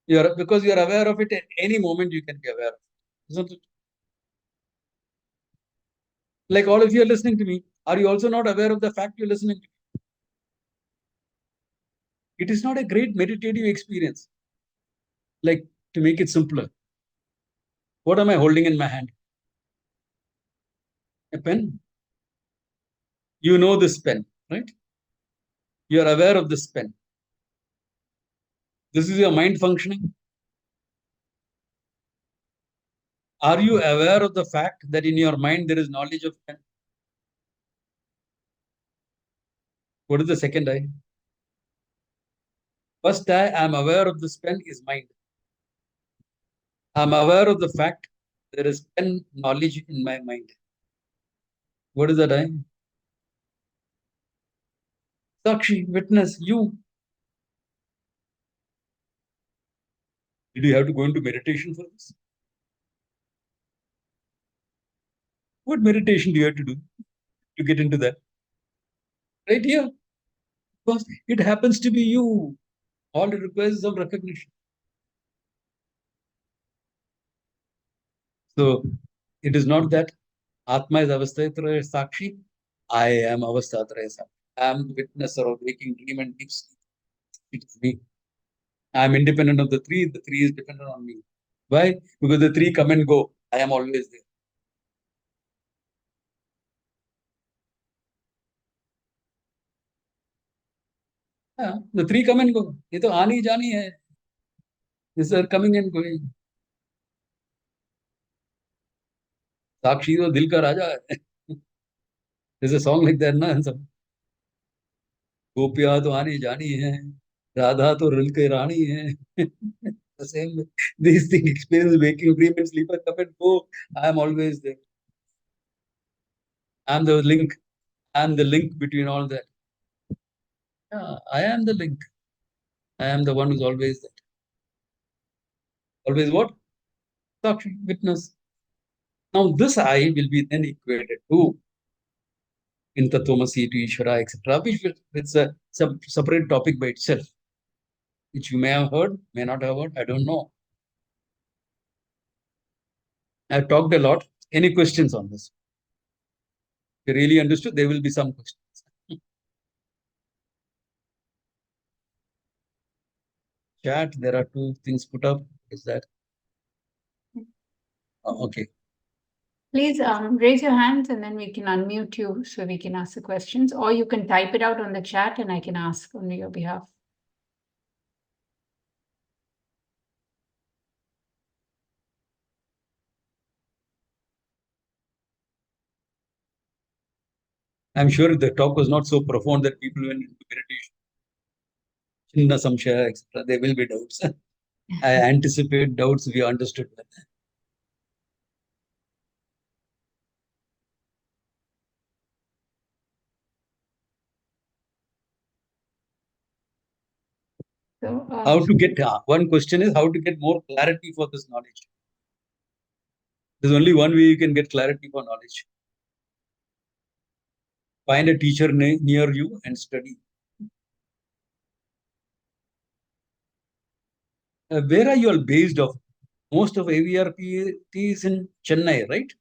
Because you're aware of it at any moment, you can be aware of it. Isn't it? Like all of you are listening to me. Are you also not aware of the fact you're listening to me? It is not a great meditative experience. Like, to make it simpler, what am I holding in my hand? A pen. You know this pen, right? You're aware of this pen. This is your mind functioning. Are you aware of the fact that in your mind there is knowledge of pen? What is the second eye? First eye, I'm aware of this pen is mind. I'm aware of the fact there is pen knowledge in my mind. What is that eye? Sakshi, witness, you. Did you have to go into meditation for this? What meditation do you have to do to get into that? Right here. Because it happens to be you. All it requires is some recognition. So it is not that Atma is Avasthatraya Sakshi. I am Avasthatraya Sakshi. I am the witnesser of waking, dream, and deep sleep. It is me. I am independent of the three. The three is dependent on me. Why? Because the three come and go. I am always there. Yeah, the three come and go. ये तो आनी जानी है. These are coming and going. साक्षी तो दिल का राजा है. There's a song like that, ना? सब गोपियां तो आनी जानी है, राधा तो रिल के रानी है. The same way. These things experience waking, dream, and sleep, up and go. I am always there. I am the link. I am the link between all that. Yeah, I am the link. I am the one who's always there. Always what? Saakshi, witness. Now this I will be then equated to in Tattvamasi to Ishvara, etc. Which it's a separate topic by itself, which you may have heard, may not have heard. I don't know. I've talked a lot. Any questions on this? If you really understood, there will be some questions. Chat, there are two things put up. Is that? Oh, okay. Please raise your hands and then we can unmute you so we can ask the questions, or you can type it out on the chat and I can ask on your behalf. I'm sure the talk was not so profound that people went into meditation. Chinna samshaya, etc. There will be doubts. I anticipate doubts we understood. So, How to get, one question is how to get more clarity for this knowledge. There's only one way you can get clarity for knowledge. Find a teacher near you and study. Where are you all based off? Most of AVRP is in Chennai, right?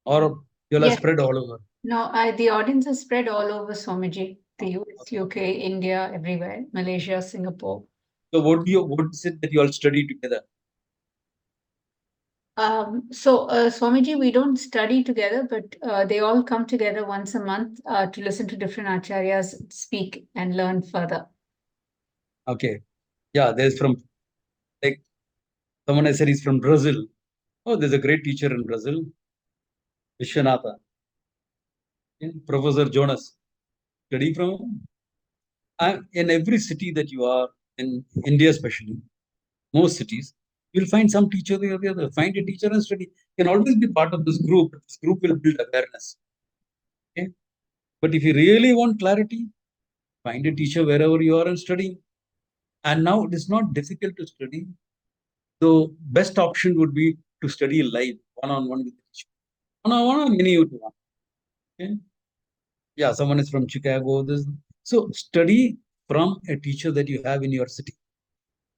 Or you all are yes. spread all over? No, the audience is spread all over Swamiji, the US, UK, India, everywhere, Malaysia, Singapore. So what is it that you all study together? Swamiji, we don't study together, but they all come together once a month to listen to different acharyas speak and learn further. Okay. Yeah, there's from, like, someone has said he's from Brazil. Oh, there's a great teacher in Brazil, Vishwanatha. Professor Jonas. Study from in every city that you are, in India especially, most cities, you'll find some teacher or the other. Find a teacher and study. You can always be part of this group. This group will build awareness. Okay. But if you really want clarity, find a teacher wherever you are and study. And now it is not difficult to study. So best option would be to study live, one-on-one with the teacher. One-on-one or many to one. Okay. Yeah, someone is from Chicago. So study from a teacher that you have in your city.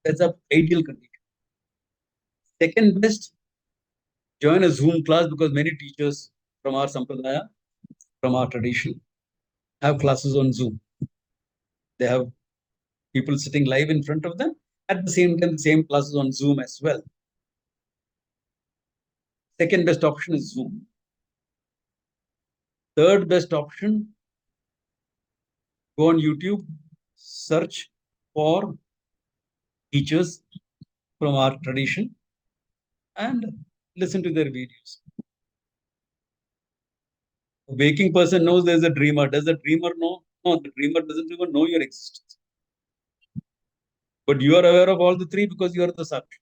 That's an ideal condition. Second best, join a Zoom class, because many teachers from our sampradaya, from our tradition, have classes on Zoom. They have people sitting live in front of them. At the same time, the same classes on Zoom as well. Second best option is Zoom. Third best option, go on YouTube, search for teachers from our tradition and listen to their videos. A waking person knows there's a dreamer. Does the dreamer know? No, the dreamer doesn't even know your existence. But you are aware of all the three because you are the saakshi.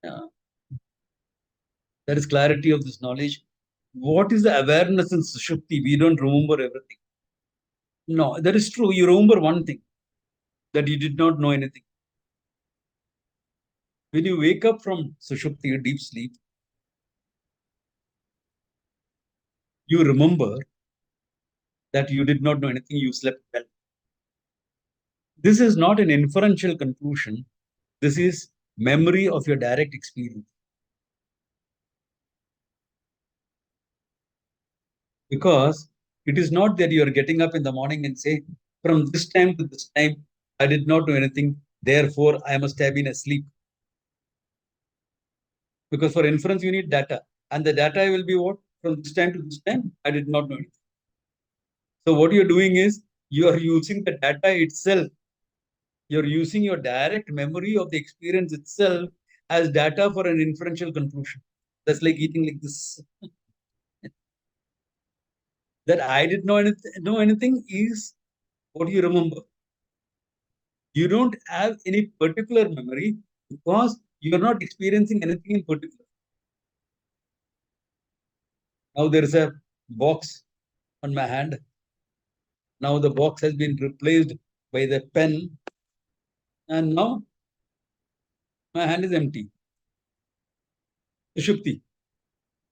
Yeah. There is clarity of this knowledge. What is the awareness in Sushupti? We don't remember everything. No, that is true. You remember one thing, that you did not know anything. When you wake up from Sushupti, deep sleep, you remember that you did not know anything, you slept well. This is not an inferential conclusion. This is memory of your direct experience. Because it is not that you are getting up in the morning and say, from this time to this time, I did not know anything, therefore I must have been asleep. Because for inference, you need data. And the data will be what? From this time to this time, I did not know anything. So what you're doing is, you are using the data itself. You're using your direct memory of the experience itself as data for an inferential conclusion. That's like eating like this. That I did not know anything is what you remember. You don't have any particular memory because you are not experiencing anything in particular. Now there is a box on my hand. Now the box has been replaced by the pen, and now my hand is empty. Sushupti,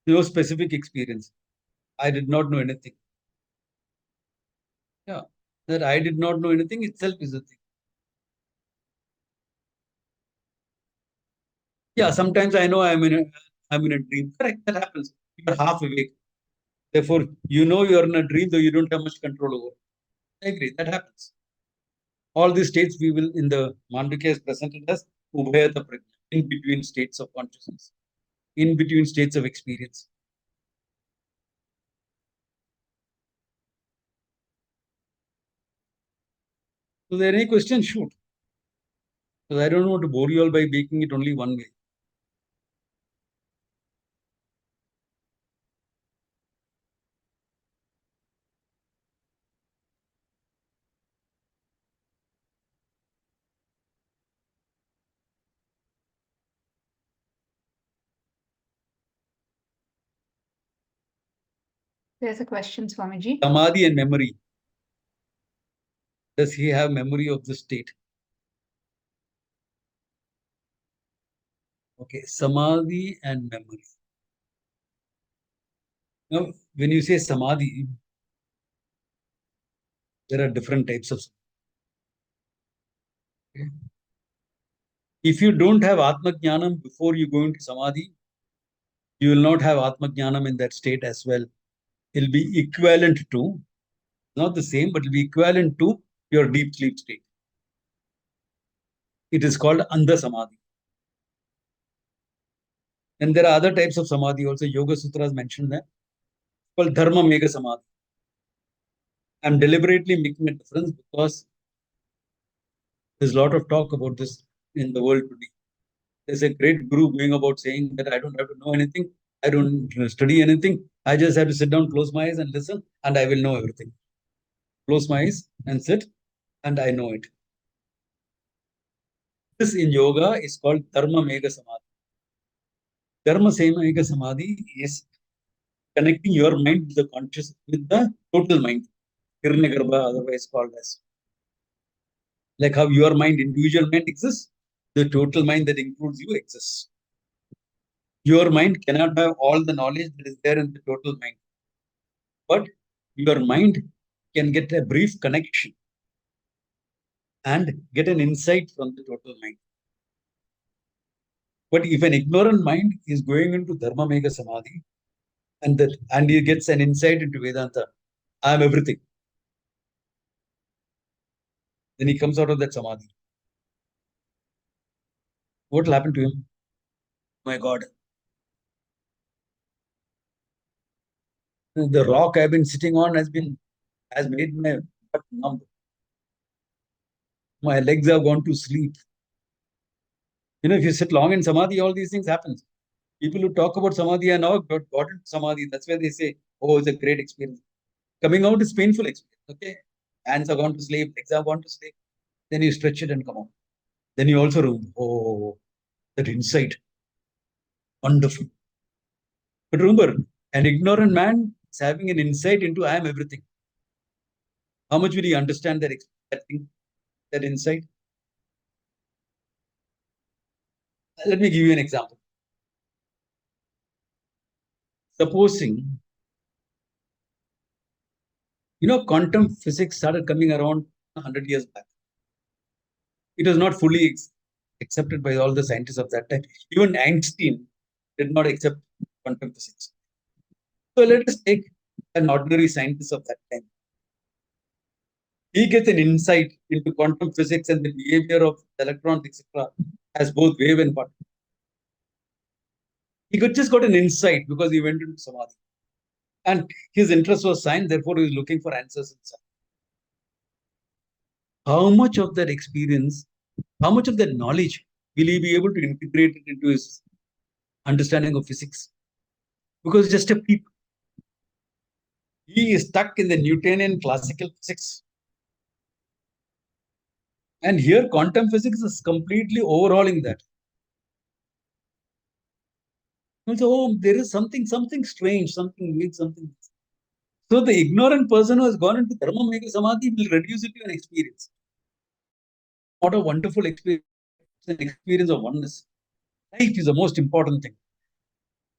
no specific experience. I did not know anything. Yeah, that I did not know anything itself is a thing. Yeah, sometimes I know I'm in a dream. Correct, that happens. You're half awake. Therefore, you know you're in a dream, though you don't have much control over. I agree, that happens. All these states we will in the Mandukya is presented as Ubhayata Prajna, in between states of consciousness, in between states of experience. So there are any questions? Shoot. Because I don't want to bore you all by making it only one way. There's a question, Swamiji. Samadhi and memory. Does he have memory of the state? Okay, Samadhi and memory. Now, when you say Samadhi, there are different types of. Okay. If you don't have Atma Jnanam before you go into Samadhi, you will not have Atma Jnanam in that state as well. It will be equivalent to, not the same, but it will be equivalent to your deep sleep state. It is called Andha Samadhi. And there are other types of Samadhi also. Yoga Sutras mentioned that. Called Dharma Mega Samadhi. I'm deliberately making a difference because there's a lot of talk about this in the world today. There's a great guru going about saying that I don't have to know anything. I don't study anything. I just have to sit down, close my eyes and listen, and I will know everything. Close my eyes and sit, and I know it. This in yoga is called Dharma Mega Samadhi. Dharma Mega Samadhi is connecting your mind with the conscious, with the total mind. Hiranyagarbha, otherwise called as. Like how your mind, individual mind exists, the total mind that includes you exists. Your mind cannot have all the knowledge that is there in the total mind. But your mind can get a brief connection and get an insight from the total mind. But if an ignorant mind is going into Dharma Mega Samadhi and he gets an insight into Vedanta, I am everything. Then he comes out of that Samadhi. What will happen to him? My God. The rock I've been sitting on has made my butt numb. My legs have gone to sleep. You know, if you sit long in Samadhi, all these things happen. People who talk about Samadhi are now got into Samadhi. That's why they say, oh, it's a great experience. Coming out is painful experience. Okay. Hands have gone to sleep, legs have gone to sleep. Then you stretch it and come out. Then you also remember, oh, that insight. Wonderful. But remember, an ignorant man is having an insight into I am everything. How much will he understand that thing, that insight? Let me give you an example. Supposing, quantum physics started coming around 100 years back. It was not fully accepted by all the scientists of that time. Even Einstein did not accept quantum physics. So let us take an ordinary scientist of that time. He gets an insight into quantum physics and the behavior of electrons, etc., as both wave and particle. He just got an insight because he went into Samadhi. And his interest was science, therefore he was looking for answers in science. How much of that experience, how much of that knowledge will he be able to integrate it into his understanding of physics? Because it's just a peep. He is stuck in the Newtonian classical physics. And here quantum physics is completely overhauling that. So, oh, there is something strange, something weird, something. So the ignorant person who has gone into Dharma Mega Samadhi will reduce it to an experience. What a wonderful experience, an experience of oneness. Life is the most important thing.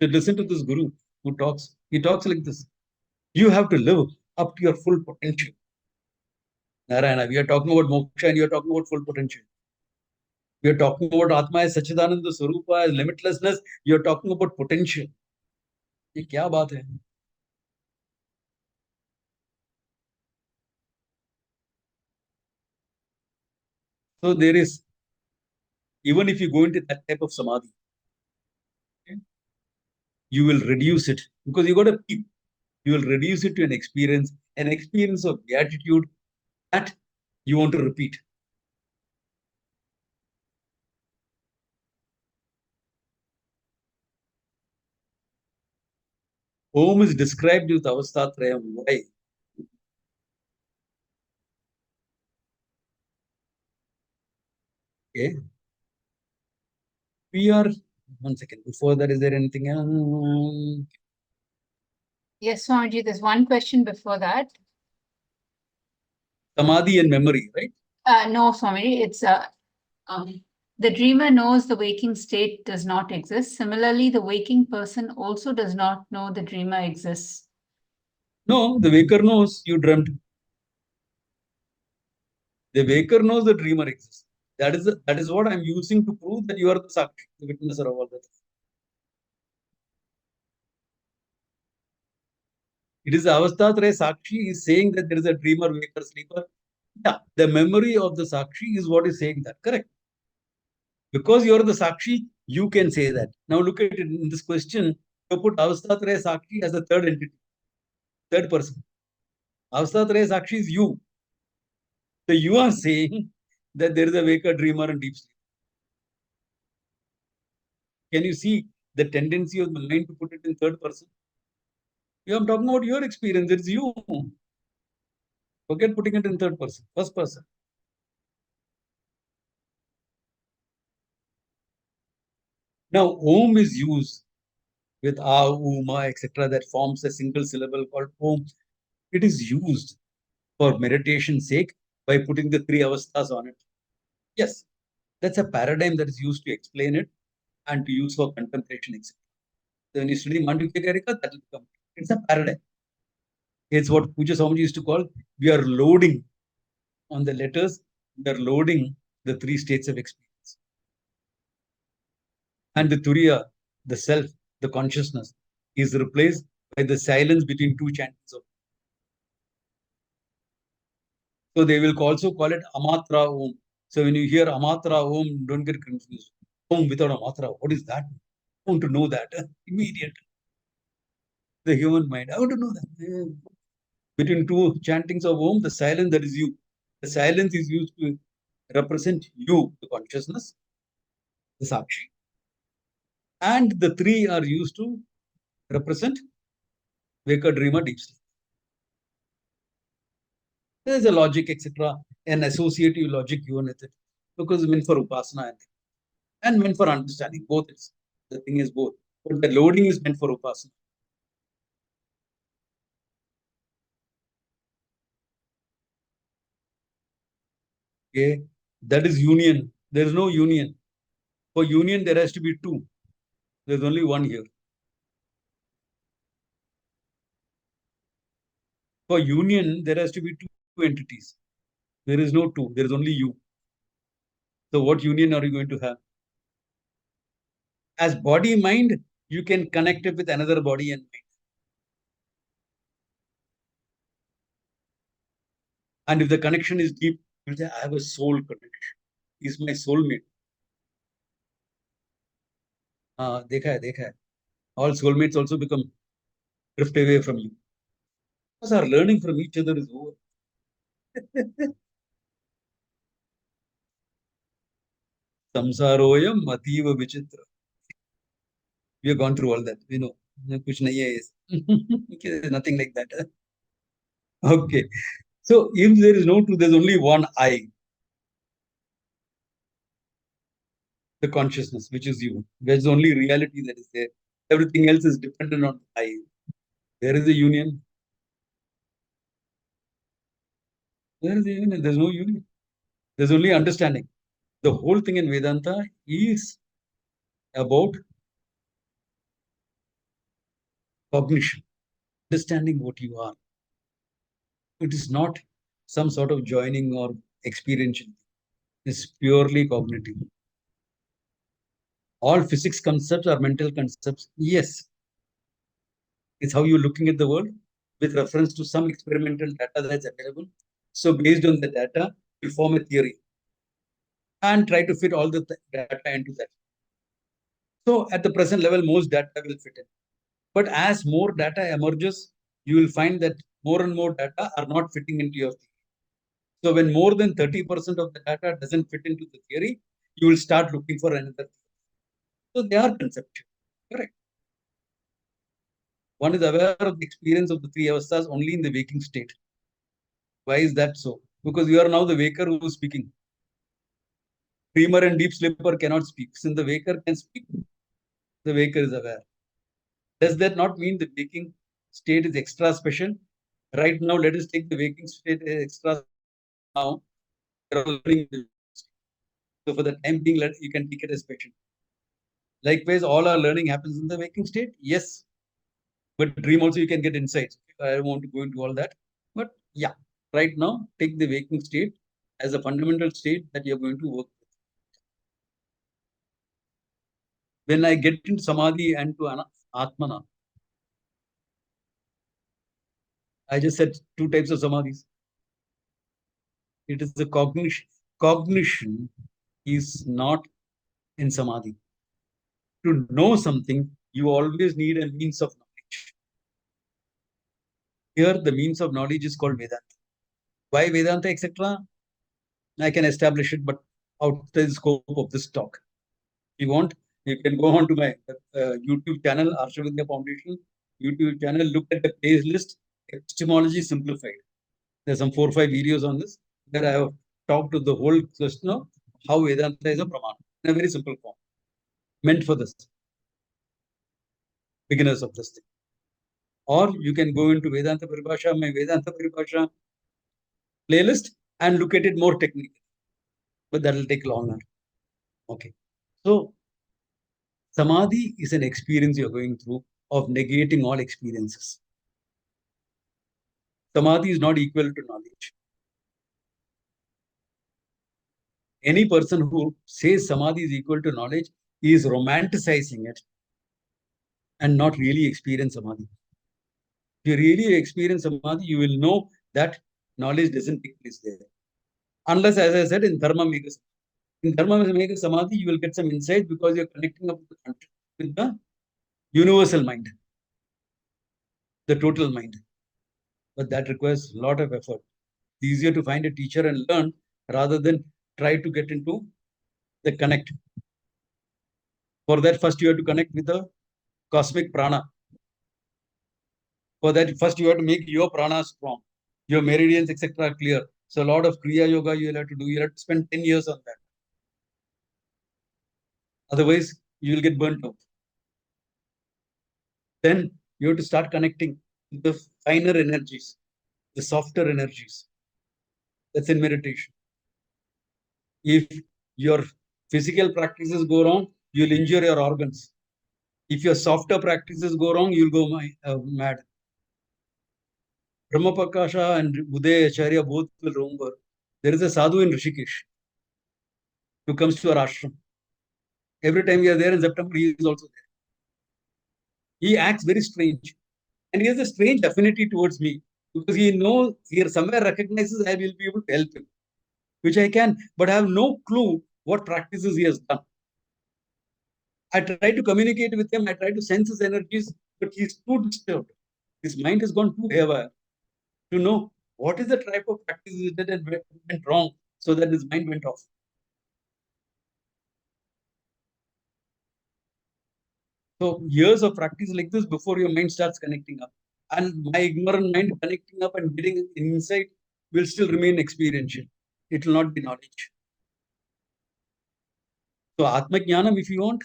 To listen to this Guru who talks, he talks like this. You have to live up to your full potential. Narayana, we are talking about moksha and you are talking about full potential. We are talking about Atma as Sachidananda Swarupa as limitlessness. You are talking about potential. ये क्या बात है? So there is, even if you go into that type of samadhi, okay, you will reduce it because you got to keep. You will reduce it to an experience of beatitude that you want to repeat. Om is described with Avasthatraya. Why? Okay. We are, one second, before that, is there anything else? Yes, Swamiji, there's one question before that. Samadhi and memory, right? No, Swamiji, it's the dreamer knows the waking state does not exist. Similarly, the waking person also does not know the dreamer exists. No, the waker knows you dreamt. The waker knows the dreamer exists. That is what I'm using to prove that you are the saakshi, the witnesser of all that. It is Avasthatraya Sakshi is saying that there is a dreamer, waker, sleeper. Yeah, the memory of the Sakshi is what is saying that. Correct. Because you are the Sakshi, you can say that. Now look at it in this question. You put Avasthatraya Sakshi as the third entity, third person. Avasthatraya Sakshi is you. So you are saying that there is a waker, dreamer, and deep sleep. Can you see the tendency of the mind to put it in third person? I'm talking about your experience. It's you. Forget putting it in third person, first person. Now, Om is used with A, U, Ma, etc. that forms a single syllable called Om. It is used for meditation's sake by putting the three avasthas on it. Yes, that's a paradigm that is used to explain it and to use for contemplation, etc. So when you study Mandukya Karika, that will become. It's a paradigm. It's what Puja Swamiji used to call, we are loading on the letters, we are loading the three states of experience. And the Turiya, the self, the consciousness, is replaced by the silence between two chantings of. So they will also call it Amatra Om. So when you hear Amatra Om, don't get confused. Om without Amatra, what is that? I want to know that immediate. The human mind, I want to know that. Between two chantings of Om, the silence that is you. The silence is used to represent you, the consciousness, the Sakshi. And the three are used to represent Veka, Dreamer, Deep Sleep. There is a logic, etc., an associative logic given with it, because it's meant for Upasana and meant for understanding. Both is the thing is both. But the loading is meant for Upasana. Okay, that is union. There is no union. For union, there has to be two. There's only one here. For union, there has to be two entities. There is no two. There is only you. So what union are you going to have? As body-mind, you can connect it with another body and mind. And if the connection is deep, you say, I have a soul connection. He's my soulmate. Dekha hai. All soulmates also become drift away from you. Because our learning from each other is over. Samsaroyam ativa vichitra. We have gone through all that. We know. Kuch nahi hai. There's nothing like that. Okay. So if there is no truth, there's only one I. The consciousness, which is you. There's only reality that is there. Everything else is dependent on I. There is a union. There is a union. There's no union. There's only understanding. The whole thing in Vedanta is about cognition, understanding what you are. It is not some sort of joining or experiential. It's purely cognitive. All physics concepts are mental concepts. Yes, it's how you're looking at the world with reference to some experimental data that's available. So based on the data, you form a theory and try to fit all the data into that. So at the present level, most data will fit in. But as more data emerges, you will find that more and more data are not fitting into your theory. So when more than 30% of the data doesn't fit into the theory, you will start looking for another theory. So they are conceptual. Correct. One is aware of the experience of the three avasthas only in the waking state. Why is that so? Because you are now the waker who is speaking. Dreamer and deep sleeper cannot speak. Since the waker can speak, the waker is aware. Does that not mean the waking state is extra special? Right now, let us take the waking state as extra now. We are all learning. So for the time being, you can take it as special. Likewise, all our learning happens in the waking state. Yes, but dream also you can get insights. I don't want to go into all that. But yeah, right now, take the waking state as a fundamental state that you're going to work with. When I get into samadhi and to atmana, I just said two types of samadhis. It is the cognition. Cognition is not in samadhi. To know something, you always need a means of knowledge. Here, the means of knowledge is called Vedanta. Why Vedanta, etc.? I can establish it, but outside the scope of this talk. If you want, you can go on to my YouTube channel, Arsha Vidya Foundation YouTube channel. Look at the playlist, Epistemology Simplified. There's some 4 or 5 videos on this where I have talked to the whole question of how Vedanta is a pramana in a very simple form, meant for this beginners of this thing. Or you can go into Vedanta Paribhasha, my Vedanta Paribhasha playlist and look at it more technically. But that will take longer. Okay. So samadhi is an experience you're going through of negating all experiences. Samadhi is not equal to knowledge. Any person who says samadhi is equal to knowledge is romanticizing it and not really experience samadhi. If you really experience samadhi, you will know that knowledge doesn't take place there. Unless, as I said, in dharma mega samadhi. In dharma mega samadhi, you will get some insight because you're connecting up with the universal mind, the total mind. But that requires a lot of effort. It's easier to find a teacher and learn rather than try to get into the connect. For that, first you have to connect with the cosmic prana. For that, first you have to make your prana strong, your meridians, etc. clear. So a lot of Kriya Yoga you will have to do. You have to spend 10 years on that. Otherwise, you will get burnt out. Then you have to start connecting with the finer energies, the softer energies. That's in meditation. If your physical practices go wrong, you'll injure your organs. If your softer practices go wrong, you'll go mad. Brahmapakasha and Uday Acharya both will remember. There is a sadhu in Rishikesh who comes to our ashram. Every time we are there in September, he is also there. He acts very strange. And he has a strange affinity towards me because he knows, he somewhere recognizes I will be able to help him, which I can, but I have no clue what practices he has done. I try to communicate with him, I try to sense his energies, but he's too disturbed. His mind has gone too haywire to know what is the type of practice he did and went wrong so that his mind went off. So years of practice like this before your mind starts connecting up. And my ignorant mind connecting up and getting insight will still remain experiential. It will not be knowledge. So Atma Jnanam, if you want,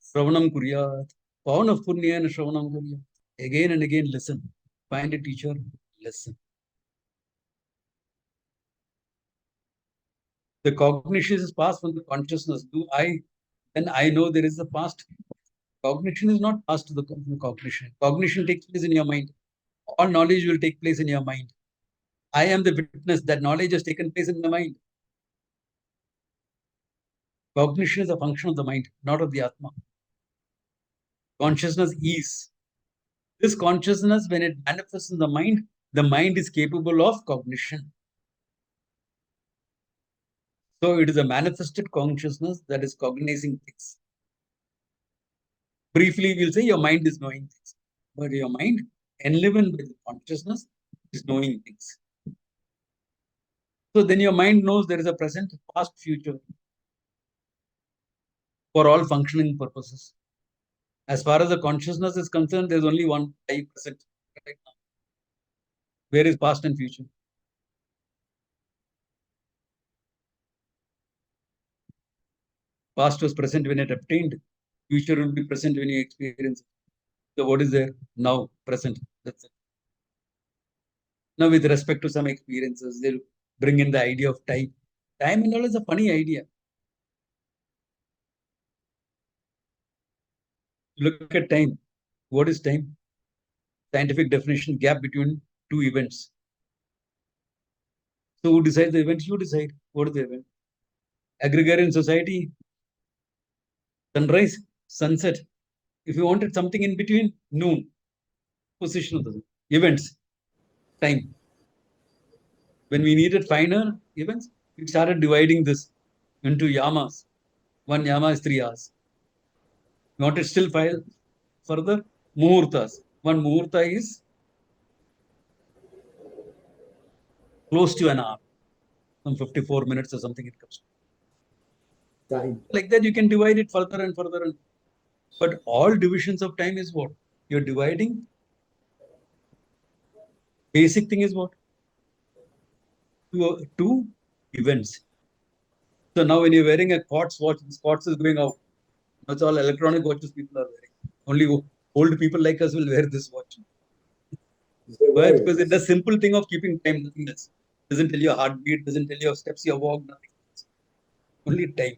Shravanam Kuryat, Pavana Punyana Shravanam Kuryat. Again and again listen. Find a teacher, listen. The cognition is passed from the consciousness. Then I know there is a past. Cognition is not passed to the cognition. Cognition takes place in your mind. All knowledge will take place in your mind. I am the witness that knowledge has taken place in the mind. Cognition is a function of the mind, not of the Atma. Consciousness is. This consciousness, when it manifests in the mind is capable of cognition. So it is a manifested consciousness that is cognizing things. Briefly, we'll say your mind is knowing things, but your mind, enlivened with consciousness, is knowing things. So then your mind knows there is a present, past, future for all functioning purposes. As far as the consciousness is concerned, there's only one type present right now. Where is past and future? Past was present when it obtained. Future will be present when you experience it. So what is there? Now, present. That's it. Now, with respect to some experiences, they'll bring in the idea of time. Time and all is a funny idea. Look at time. What is time? Scientific definition, gap between two events. So who decides the events? You decide. What is the event? Agrarian society, sunrise, sunset. If you wanted something in between, noon, position of the events, time. When we needed finer events, we started dividing this into yamas. One yama is 3 hours. We wanted still further muhurtas. One muhurta is close to an hour, some 54 minutes or something it comes to. Time. Like that, you can divide it further and further. But all divisions of time is what? You're dividing. Basic thing is what? Two events. So now when you're wearing a quartz watch, this quartz is going out. That's all electronic watches people are wearing. Only old people like us will wear this watch. Why? Because it does simple thing of keeping time, nothing else. Doesn't tell you your heartbeat, doesn't tell you your steps you walk, nothing else. Only time.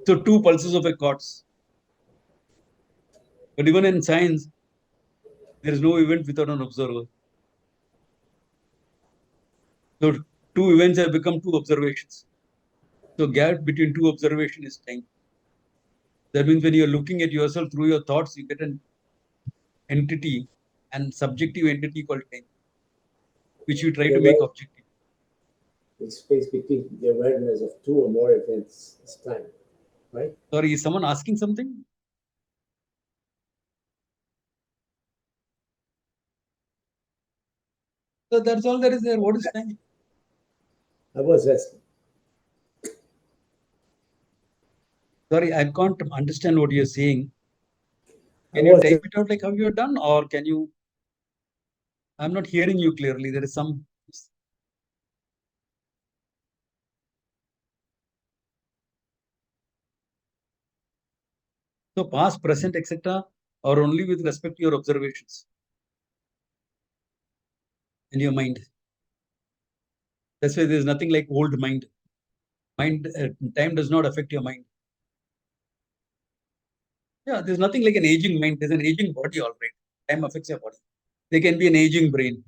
So 2 pulses of a quartz. But even in science, there is no event without an observer. So 2 events have become 2 observations. So gap between 2 observations is time. That means when you're looking at yourself through your thoughts, you get an entity and subjective entity called time, which you try to make objective. The space between the awareness of 2 or more events is time, right? Sorry, is someone asking something? So that's all there is there. What is time? I was asking. Sorry, I can't understand what you're saying. Can you type it out like how you're done, or can you? I'm not hearing you clearly. There is some. So past, present, etc., or only with respect to your observations in your mind. That's why there's nothing like old mind. Time does not affect your mind. Yeah, there's nothing like an aging mind. There's an aging body, all right. Time affects your body. There can be an aging brain.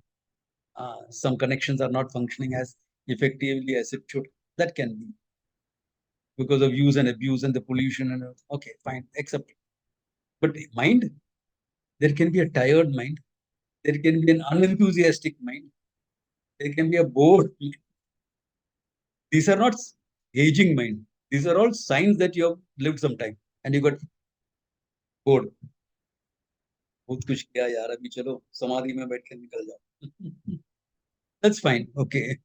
Some connections are not functioning as effectively as it should. That can be because of use and abuse and the pollution and okay, fine, accept it. But mind, there can be a tired mind. There can be an unenthusiastic mind. There can be a bored mind. These are not aging mind. These are all signs that you have lived some time and you got bored. बहुत कुछ किया यार अभी चलो समाधि में बैठ के निकल जाओ. That's fine. Okay.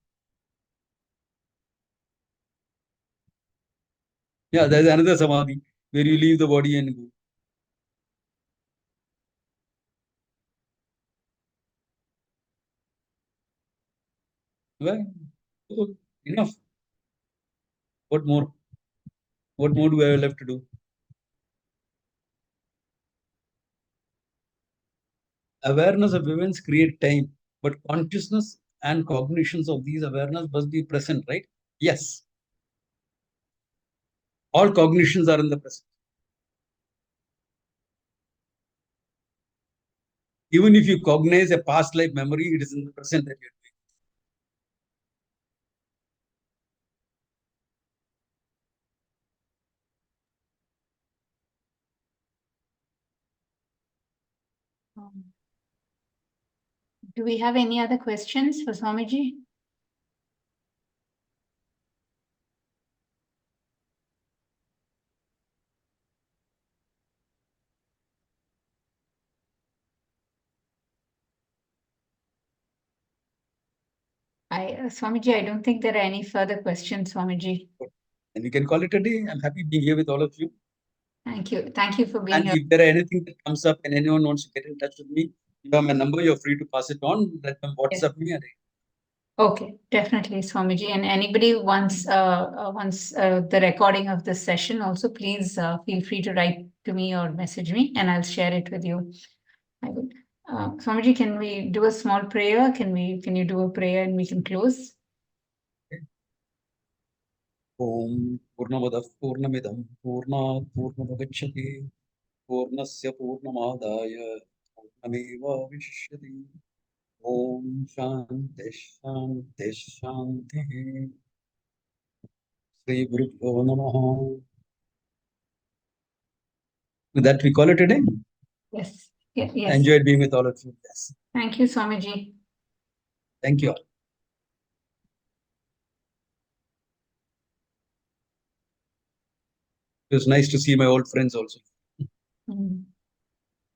Yeah, there's another samadhi where you leave the body and go. Well, enough. What more? What more do I have left to do? Awareness of events create time, but consciousness and cognitions of these awareness must be present, right? Yes. All cognitions are in the present. Even if you cognize a past life memory, it is in the present that you're Do we have any other questions for Swamiji? Swamiji, I don't think there are any further questions, Swamiji. And you can call it a day. I'm happy being here with all of you. Thank you. Thank you for being And here. if there are anything that comes up and anyone wants to get in touch with me, you have my number, you're free to pass it on. Let them WhatsApp me. Okay, definitely, Swamiji. And anybody wants the recording of this session, also please feel free to write to me or message me, and I'll share it with you. I would. Swamiji, can we do a small prayer? Can you do a prayer and we can close? Om Purnamadav Purnamidam Purnat Purnamudachyate Purnasya Purnamadaya Purnameva Vishyati. Om Shanti Shanti Shanti. Sri Gurubhyo Namaha. With that, we call it a day. Yes. Yes. I enjoyed being with all of you. Yes. Thank you, Swamiji. Thank you all. It was nice to see my old friends also.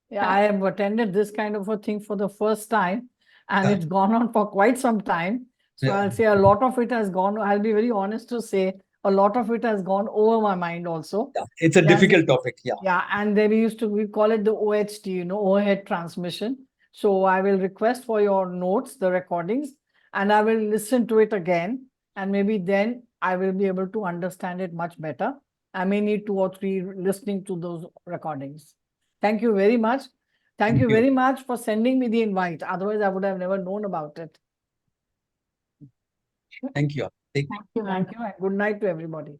Yeah, I have attended this kind of a thing for the first time, and it's gone on for quite some time. So Yeah. I'll say a lot of it has gone, I'll be very honest to say, a lot of it has gone over my mind also. Yeah. It's a difficult topic. Yeah. Yeah, and then we call it the OHT, overhead transmission. So I will request for your notes, the recordings, and I will listen to it again. And maybe then I will be able to understand it much better. I may need 2 or 3 listening to those recordings. Thank you very much. Thank you very much for sending me the invite. Otherwise, I would have never known about it. Thank you all. Thank you. Thank you, and good night to everybody.